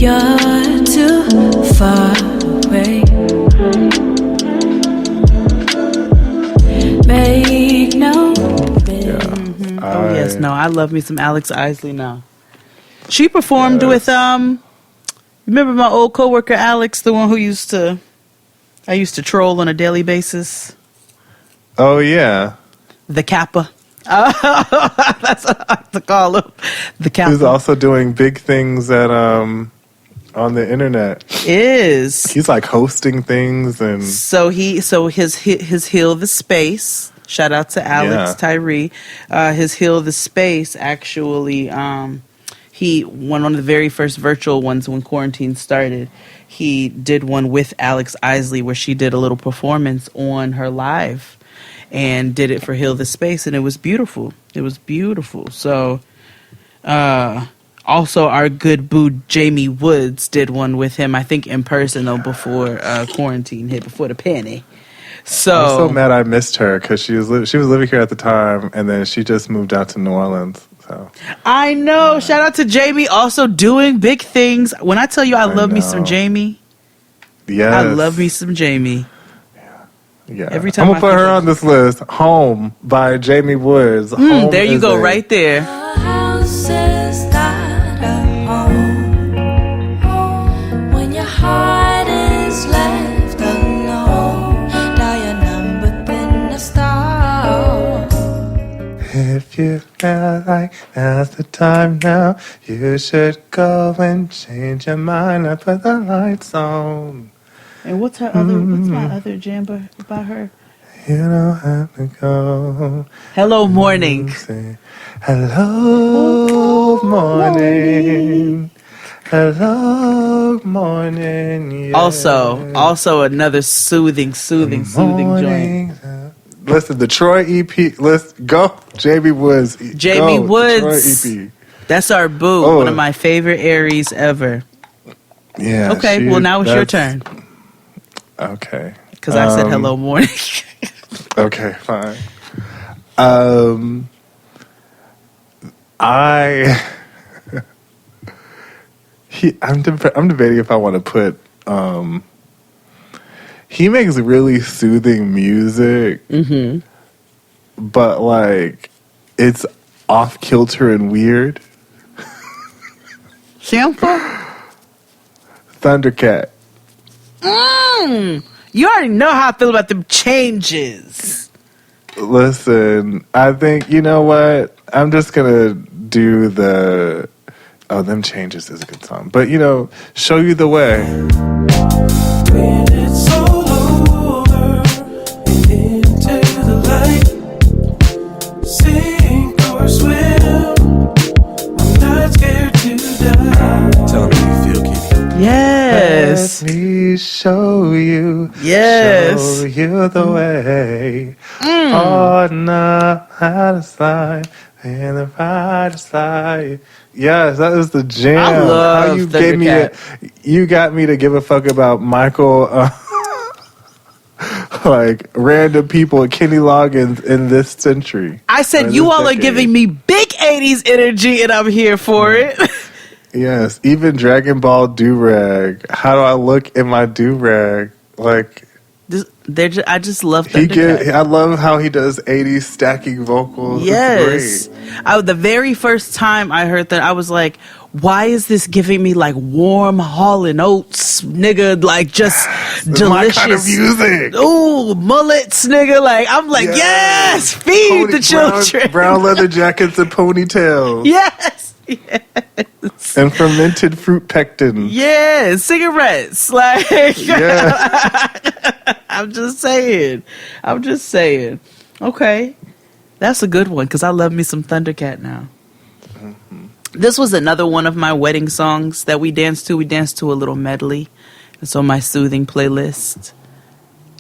You're too far away. Make no. Oh yes, no, I love me some Alex Isley now. She performed with remember my old coworker Alex, the one who I used to troll on a daily basis. Oh yeah, the Kappa. That's what I like to call him. The Kappa. He's also doing big things at on the internet. He's like hosting things, and his Heal the Space. Shout out to Alex Tyree. His Heal the Space actually. He one of the very first virtual ones when quarantine started. He did one with Alex Isley where she did a little performance on her live. And did it for Heal the Space, and it was beautiful. It was beautiful. So, also our good boo Jamie Woods did one with him. I think in person though before quarantine hit, before the penny. So I'm so mad I missed her because she was living here at the time, and then she just moved out to New Orleans. So I know. Shout out to Jamie, also doing big things. When I tell you I love me some Jamie, I love me some Jamie. Yeah, every time I'm gonna put her on this list. Home by Jamie Woods. There you go, right there. House is not a home when your heart is left alone. Dial your number, then a star. If you feel like now's the time now, you should go and change your mind and put the lights on. And what's my other jam by her? You don't have to go. Hello, morning. Hello, morning. Hello, morning. Yeah. Also another soothing joint. Listen, the Troy EP. Let's go, Jamie Woods. Jamie Woods. Troy EP. That's our boo. One of my favorite Aries ever. Yeah. Okay. Well, now it's your turn. Okay. Because I said hello morning. Okay, fine. I'm debating if I want to put. He makes really soothing music, but like it's off kilter and weird. Sample? Thundercat. You already know how I feel about them changes. Listen, I think, you know what? I'm just going to do Them Changes is a good song. But, Show You the Way. When it's all over and into the light, sink or swim, I'm not scared to die. Tell me how you feel, Kitty. Yes. Let me show you. Yes. Show you the way. Oh, no, how to slide in the right side. Yes, that is the jam. I love how you Thundercat. gave me you got me to give a fuck about Michael. Like random people, Kenny Loggins in this century. I said in you this all are decade. giving me big 80s energy, and I'm here for it. Yes, even Dragon Ball do-rag. How do I look in my do-rag? Like I just love he Thundercat. I love how he does 80s stacking vocals. Yes. It's great. The very first time I heard that, I was like, why is this giving me like warm Hall & Oates, nigga, like just This delicious. is my kind of music. Ooh, mullets, nigga. Like, I'm like, yes, feed the children. Brown leather jackets and ponytails. Yes. And fermented fruit pectin. Yeah, cigarettes. Like, Yeah. I'm just saying. Okay. That's a good one because I love me some Thundercat now. This was another one of my wedding songs that we danced to. We danced to a little medley. It's on my soothing playlist.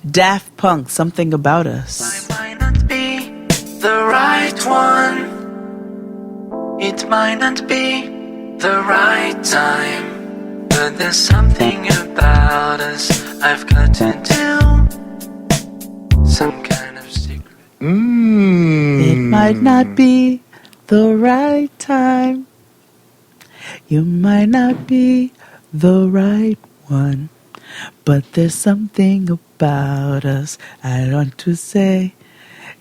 Daft Punk, Something About Us. I might not be the right one. It might not be the right time. But there's something about us I've got to do. Some kind of secret. It might not be the right time. You might not be the right one. But there's something about us I want to say.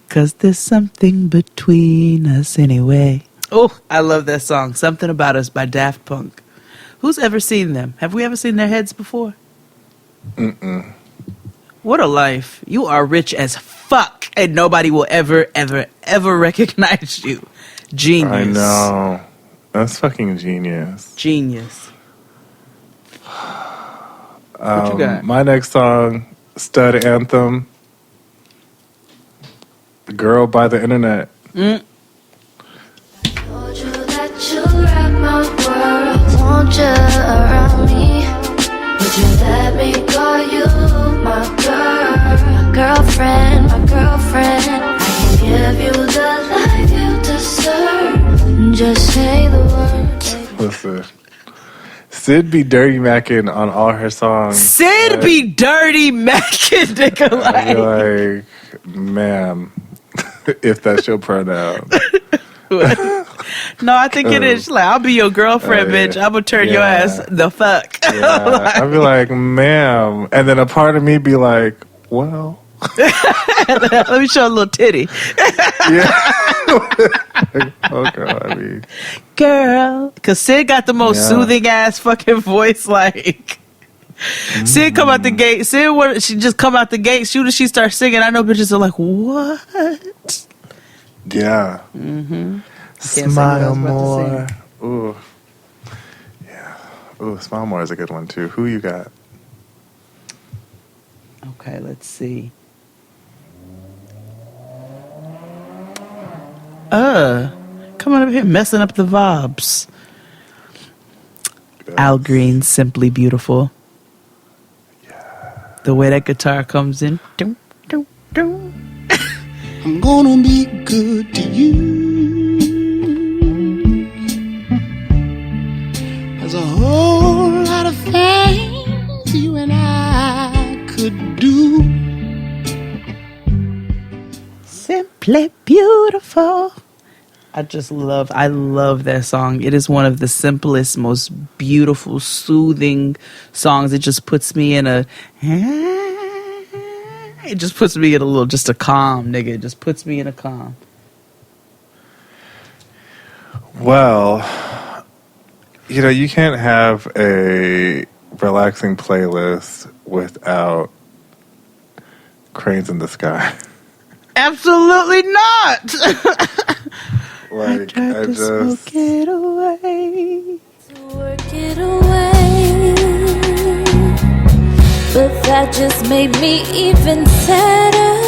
'Cause there's something between us anyway. Oh, I love that song. Something About Us by Daft Punk. Who's ever seen them? Have we ever seen their heads before? Mm-mm. What a life. You are rich as fuck and nobody will ever, ever, ever recognize you. Genius. I know. That's fucking genius. Genius. What you got? My next song, Stud Anthem. Girl by the Internet. Told you that you rock my world. Want you around me? Would you let me call you my girl? My girlfriend, my girlfriend. I can give you the life you deserve. Just say the words. Listen. Sid be dirty macking on all her songs. Sid be dirty macking, nigga. I be like, ma'am, if that's your pronoun. No, I think it is. She's like, I'll be your girlfriend, yeah. bitch. I'm gonna turn your ass the fuck. Yeah. I'd be like, ma'am. And then a part of me be like, well. Let me show a little titty. Yeah. Oh, God. I mean. Girl. Because Sid got the most soothing ass fucking voice. Like, Sid come out the gate. She just come out the gate. Soon as she starts singing, I know bitches are like, what? Yeah. Mm-hmm. Smile More. Ooh. Yeah. Ooh, Smile More is a good one, too. Who you got? Okay, let's see. Come on up here, messing up the vibes. Al Green, Simply Beautiful. The way that guitar comes in. Dum, dum, dum. I'm gonna be good to you. There's a whole lot of things you and I could do. Simply Beautiful. I love that song. It is one of the simplest, most beautiful, soothing songs. It just puts me in a little, just a calm, nigga. It just puts me in a calm. Well, you can't have a relaxing playlist without Cranes in the Sky. Absolutely not. Like, I tried to smoke it away. Work it away. But that just made me even sadder.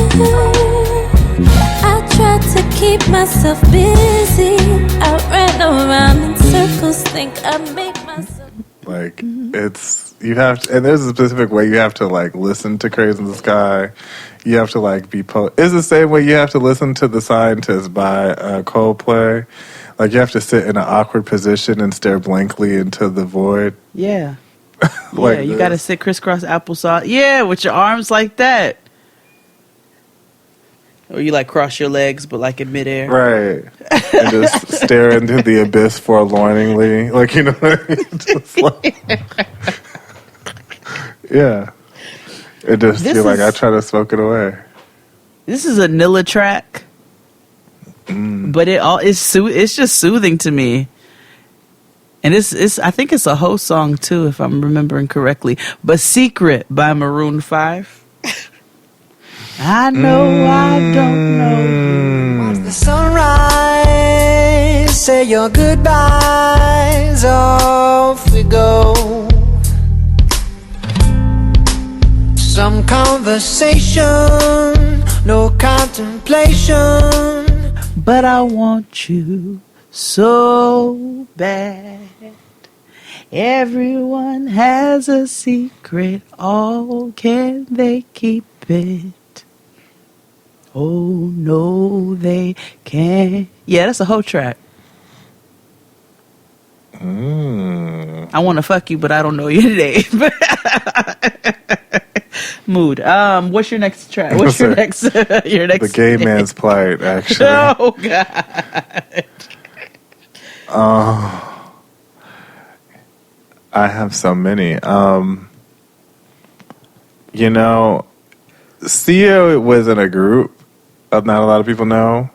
I tried to keep myself busy. I ran around in circles, think I made myself. Like, it's You have to, and there's a specific way you have to like listen to Crazy in the Sky. You have to like be it's the same way you have to listen to The Scientist by Coldplay. Like you have to sit in an awkward position and stare blankly into the void. Yeah. Like yeah, you got to sit crisscross applesauce. Yeah, with your arms like that. Or you like cross your legs, but like in midair. Right. And just stare into the abyss forlorningly. Like, you know what I mean? Just like, yeah. It just, you're like, I try to smoke it away. This is a Nilla track. But it's just soothing to me. And it's I think it's a whole song too, if I'm remembering correctly. But Secret by Maroon 5. I know I don't know. Watch the sunrise, say your goodbyes, off we go. Some conversation, no contemplation. But I want you so bad. Everyone has a secret. Oh, can they keep it? Oh, no, they can't. Yeah, that's a whole track. I want to fuck you, but I don't know your name. Mood. What's your next track? What's your next? Your next. The Gay Man's Plight, actually. Oh God. I have so many. You know, Sia was in a group. Not a lot of people know.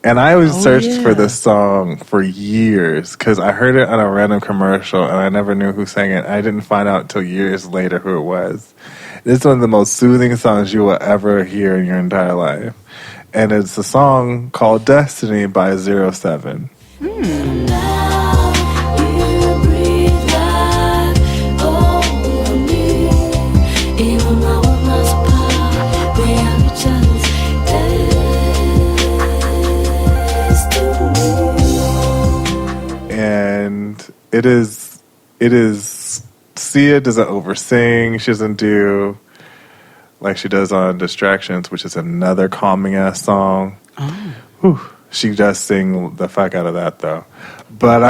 And I always searched for this song for years because I heard it on a random commercial and I never knew who sang it. I didn't find out until years later who it was. It's one of the most soothing songs you will ever hear in your entire life. And it's a song called Destiny by 07. It is Sia doesn't oversing. She doesn't do like she does on Distractions, which is another calming ass song. Whew. She does sing the fuck out of that though. But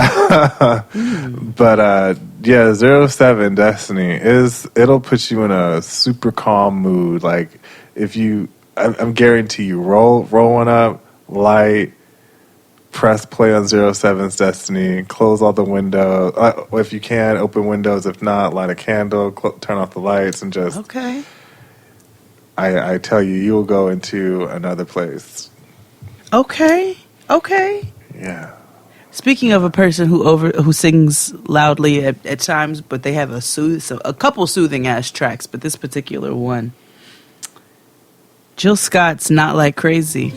yeah, 07 Destiny it'll put you in a super calm mood. Like if you I'm guarantee you roll one up, light, press play on 07's Destiny, close all the windows. If you can, open windows. If not, light a candle, turn off the lights, and just... Okay. I tell you, you will go into another place. Okay. Yeah. Speaking of a person who sings loudly at times, but they have a couple soothing ass tracks, but this particular one, Jill Scott's Not Like Crazy.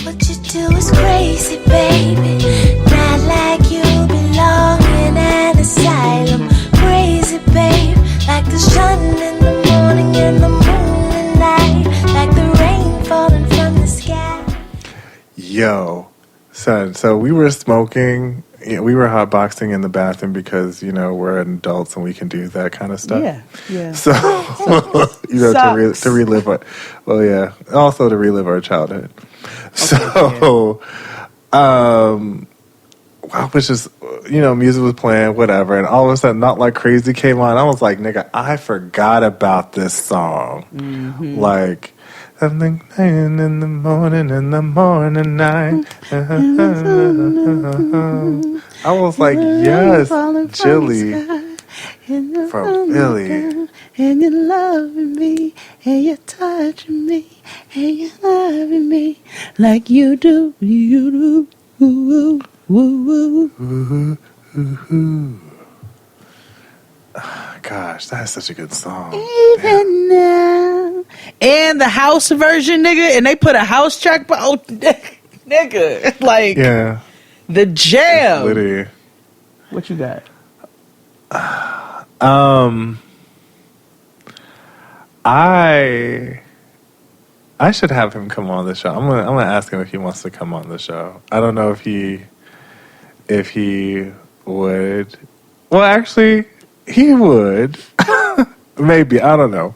What you do is crazy, baby. Not like you belong in an asylum. Crazy, babe. Like the sun in the morning and the moon at night. Like the rain falling from the sky. Yo, son. So we were smoking. We were hotboxing in the bathroom because, you know, we're adults and we can do that kind of stuff. Yeah. So, you know, to relive also to relive our childhood. So, I was just, you know, music was playing, whatever, and all of a sudden, Not Like Crazy came on. I was like, nigga, I forgot about this song. Mm-hmm. Like, something in the morning night. I was like, yes, Jilly from Philly. And you're loving me, and you're touching me, and you're loving me like you do, woo, woo, woo, woo. Gosh, that's such a good song. Even now. And the house version, nigga, and they put a house track, but nigga, like, yeah, the jam. Litty. What you got? I should have him come on the show. I'm gonna ask him if he wants to come on the show. I don't know if he would. Well, actually, he would. Maybe, I don't know.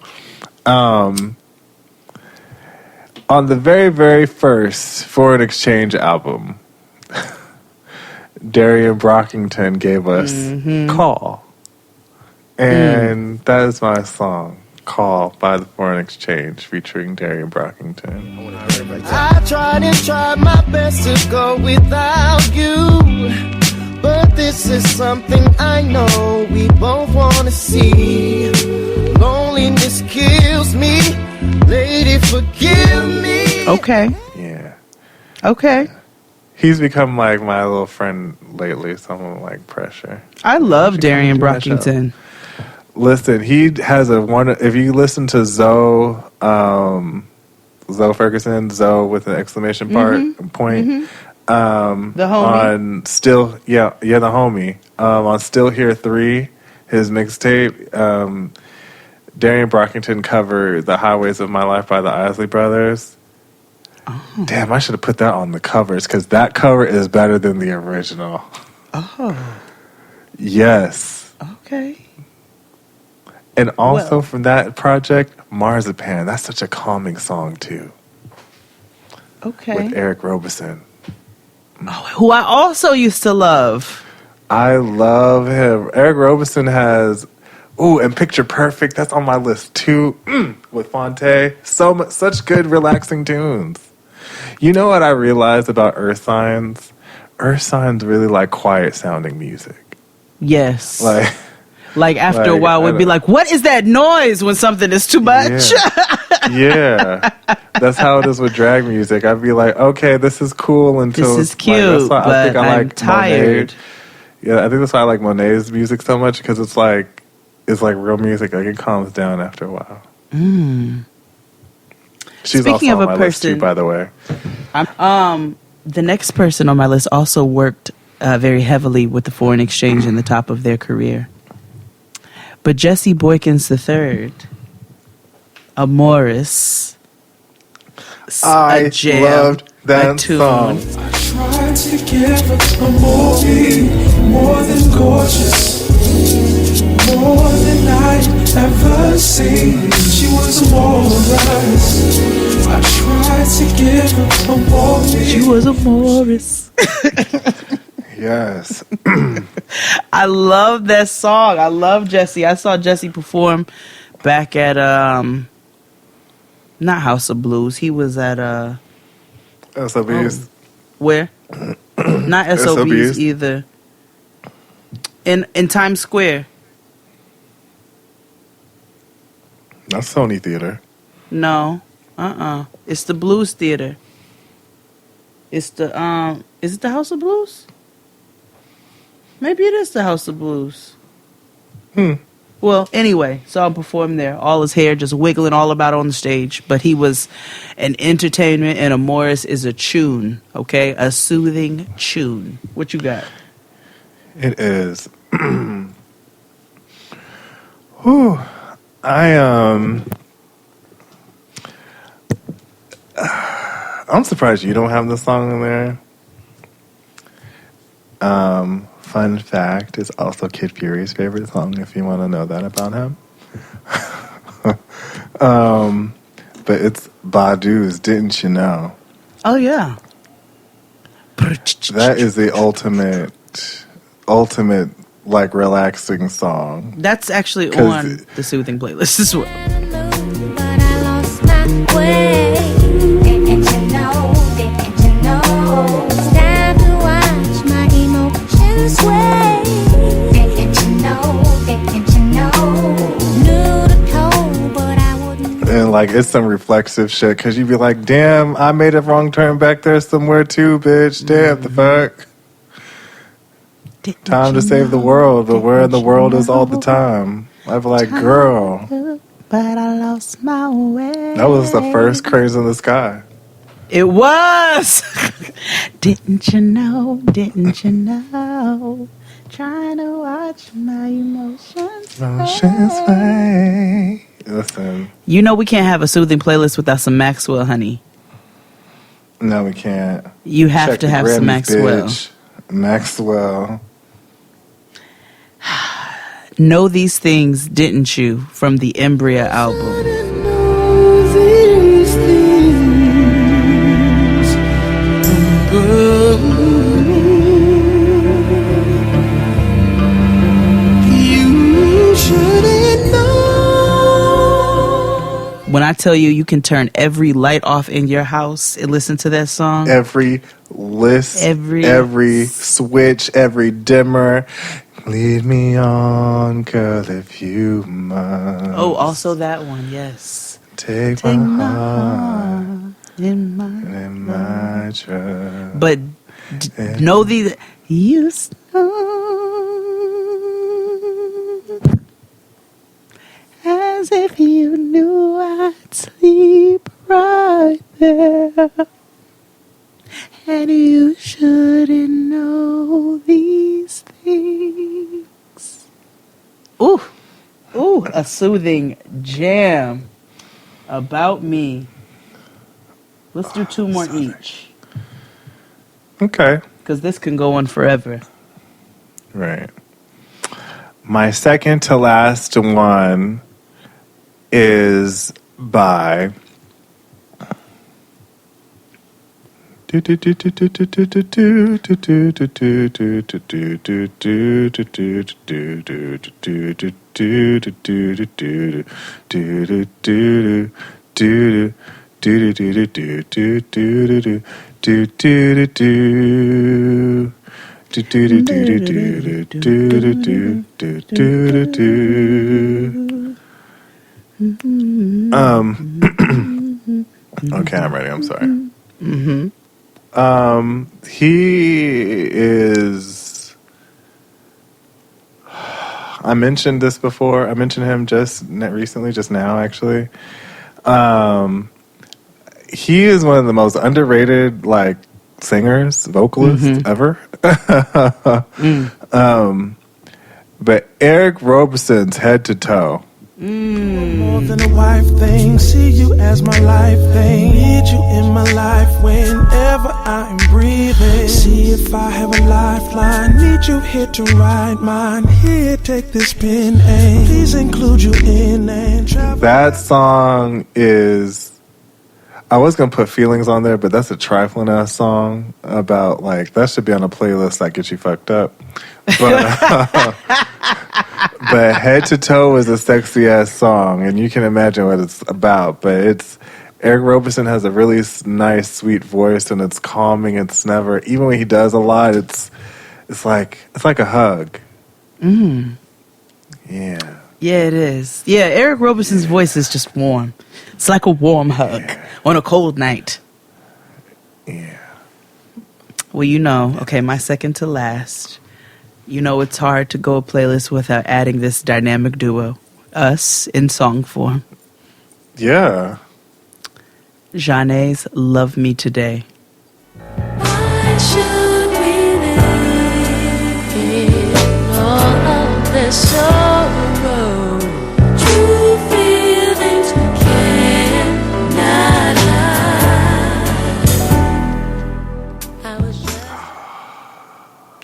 On the very, very first Foreign Exchange album, Darian Brockington gave us Call. And that is my song, Call by the Foreign Exchange, featuring Darian Brockington. I tried my best to go without you, but this is something I know we both want to see. Loneliness kills me, lady, forgive me. Okay. Yeah. Okay. He's become like my little friend lately, so I'm like pressure. I love Darian Brockington. Listen, he has if you listen to Zoe Ferguson, Zoe with an exclamation point, the homie. on Still, the homie, on Still Here 3, his mixtape, Darian Brockington covered The Highways of My Life by the Isley Brothers. Oh. Damn, I should have put that on the covers, because that cover is better than the original. Oh. Yes. Okay. And also from that project, Marzipan. That's such a calming song, too. Okay. With Eric Roberson. Oh, who I also used to love. I love him. Eric Roberson has... Ooh, and Picture Perfect. That's on my list, too. With Fonte. Such good, relaxing tunes. You know what I realized about Earth Signs? Earth Signs really like quiet-sounding music. Yes. Like after a while, we'd be like, what is that noise when something is too much? Yeah. That's how it is with drag music. I'd be like, okay, this is cool until... This is cute, but I think I'm tired. Monet. Yeah, I think that's why I like Monet's music so much, because it's like real music. Like, it calms down after a while. She's Speaking also of on a my list person, too, by the way. The next person on my list also worked very heavily with the Foreign Exchange in the top of their career. But Jesse Boykins III, a Morris, I loved that song. I tried to give her a movie, more than gorgeous, more than I'd ever seen. She was a walrus. I tried to give her a movie. She was a Morris. Yes. I love that song. I love Jesse. I saw Jesse perform back at not House of Blues. He was at SOBs. Where? Not SOBs either. In Times Square. That's Sony Theater. No. It's the Blues Theater. It's the is it the House of Blues? Maybe it is the House of Blues. Well, anyway, saw him perform there. All his hair just wiggling all about on the stage. But he was an entertainment, and a Morris is a tune, okay? A soothing tune. What you got? It is. Whew. I'm surprised you don't have this song in there. Fun fact, it's also Kid Fury's favorite song, if you want to know that about him. But it's Badu's Didn't You Know? Oh, yeah. That is the ultimate, like, relaxing song. That's actually on the soothing playlist as well. And like, it's some reflexive shit, because you'd be like, damn, I made a wrong turn back there somewhere too, bitch. Damn, the fuck. Time to save the world, but where in the world is all the time? I'd be like, girl. But I lost my way. That was the first Cranes in the Sky. It was. Didn't you know? Didn't you know? Trying to watch my emotions fade. Listen. You know we can't have a soothing playlist without some Maxwell, honey. No, we can't. You have to have some Maxwell. Bitch. Maxwell. Know These Things, Didn't You? From the Embria album. These things, you shouldn't know. When I tell you, you can turn every light off in your house and listen to that song. Every list, every switch, every dimmer. Lead me on, girl, if you must. Oh, also that one, yes. Take my heart in my trust. But know these, you as if you knew I'd sleep right there, and you shouldn't know these things. Ooh, a soothing jam. About Me. Let's do two more each. Okay. Because this can go on forever. Right. My second to last one is by Okay, I'm ready. I'm sorry. Mm-hmm. He is. I mentioned this before. I mentioned him just recently, just now, actually. He is one of the most underrated, like, singers, vocalists ever. But Eric Roberson's Head to Toe. More than a wife thing, see you as my life thing. Need you in my life whenever I'm breathing. See if I have a lifeline, need you here to ride mine. Here, take this pen and please include you in and travel. That song is. I was gonna put Feelings on there, but that's a trifling ass song about, like, that should be on a playlist that gets you fucked up. But but Head to Toe is a sexy ass song, and you can imagine what it's about. But it's Eric Roberson has a really nice, sweet voice, and it's calming. It's never, even when he does a lot, it's like a hug. Mm. Yeah. Yeah, it is. Yeah, Eric Roberson's voice is just warm. It's like a warm hug on a cold night. Yeah. Well, you know, okay, my second to last. You know it's hard to go a playlist without adding this dynamic duo. Us in song form. Yeah. Janae's Love Me Today. Why should we live in all of this sorrow? True feelings cannot hide.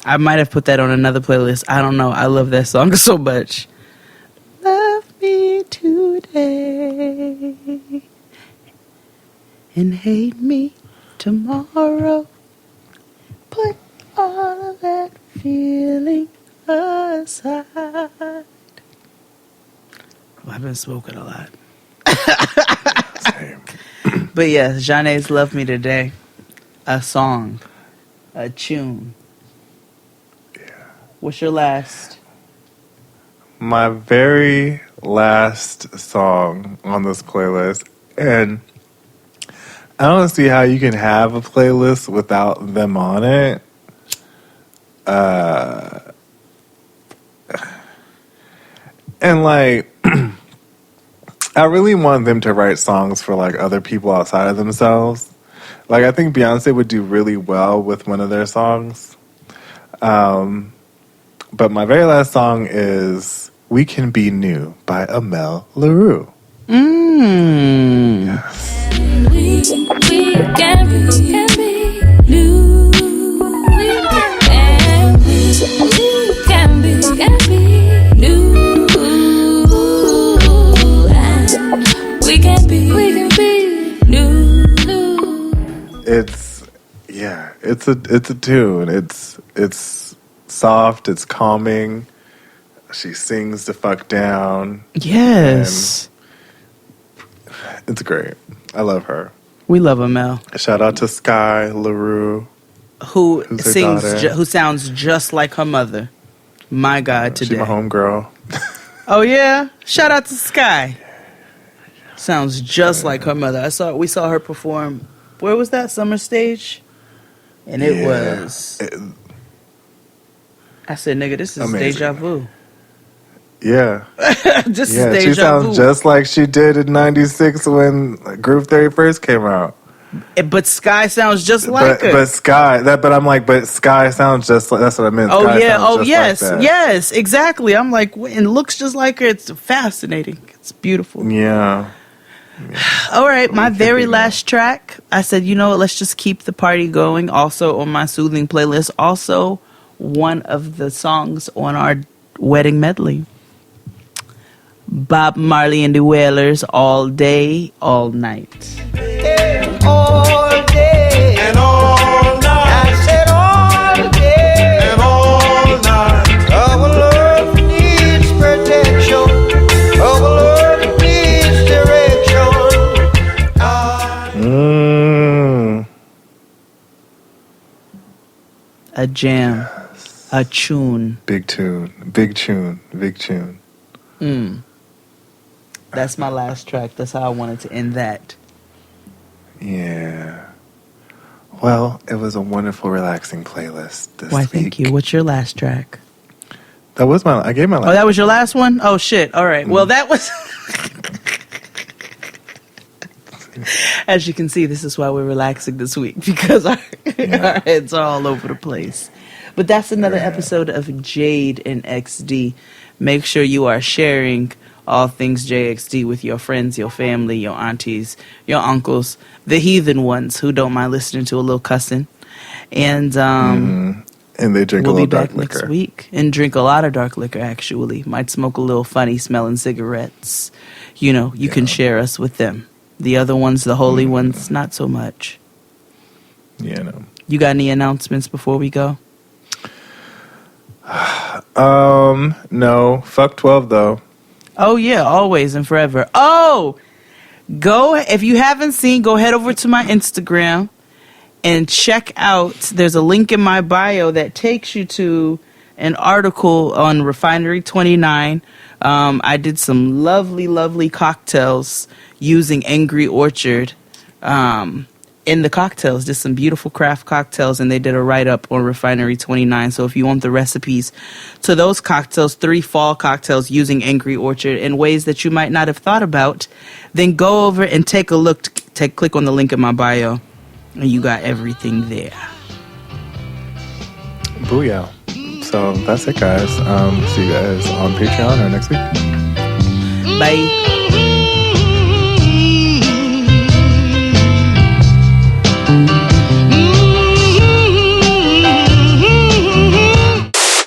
I might have put that on another playlist. I don't know. I love that song so much. Love me today and hate me tomorrow. Put all of that feeling aside. Oh, I've been smoking a lot. Same. But yes, Janae's Love Me Today. A song. A tune. What's your last? My very last song on this playlist, and I don't see how you can have a playlist without them on it. And like, I really want them to write songs for like other people outside of themselves. Like, I think Beyonce would do really well with one of their songs. But my very last song is We Can Be New by Amel Larue. Yes. We can be new. We can be new. it's a tune. It's soft. It's calming. She sings the fuck down. Yes. It's great. I love her. We love her, Mel. Shout out to Sky LaRue, who sounds just like her mother. My God, today. She's my homegirl. Oh yeah, shout out to Sky. Sounds just like her mother. We saw her perform. Where was that? Summer Stage, and it was. I said, "Nigga, this is amazing. Deja vu." Yeah. This is Deja vu. She sounds just like she did in '96 when Groove Theory first came out. But Sky sounds just like her. But Sky sounds just like, that's what I meant. Oh Sky yeah. Oh yes. like Yes. Exactly. I'm like, and looks just like her. It's fascinating. It's beautiful. Yeah. All right. My very last track. I said, you know what? Let's just keep the party going. Also on my soothing playlist. Also one of the songs on our wedding medley. Bob Marley and the Wailers, All Day, All Night. All day and all night. I said all day and all night. Our love needs protection. Our love needs direction. A jam. Yes. A tune. Big tune. Big tune. Big tune. That's my last track. That's how I wanted to end that. Yeah. Well, it was a wonderful, relaxing playlist this week. Thank you. What's your last track? That was I gave my last. Oh, that was your last one? Oh, shit. All right. Well, that was... As you can see, this is why we're relaxing this week, because our heads are all over the place. But that's another episode of Jade and XD. Make sure you are sharing all things JXD with your friends, your family, your aunties, your uncles, the heathen ones who don't mind listening to a little cussing. And and they drink a little dark liquor. We'll be back next week and drink a lot of dark liquor, actually. Might smoke a little funny smelling cigarettes. You know, you can share us with them. The other ones, the holy ones, not so much. Yeah, no. You got any announcements before we go? No. Fuck 12, though. Oh, yeah, always and forever. Oh, if you haven't seen, go head over to my Instagram and check out, there's a link in my bio that takes you to an article on Refinery 29. I did some lovely, lovely cocktails using Angry Orchard in the cocktails. Did some beautiful craft cocktails, and they did a write-up on Refinery 29. So if you want the recipes to those cocktails, 3 fall cocktails using Angry Orchard in ways that you might not have thought about, then go over and take a look. Click on the link in my bio, and you got everything there. Booyah. So that's it, guys. See you guys on Patreon or next week. Bye.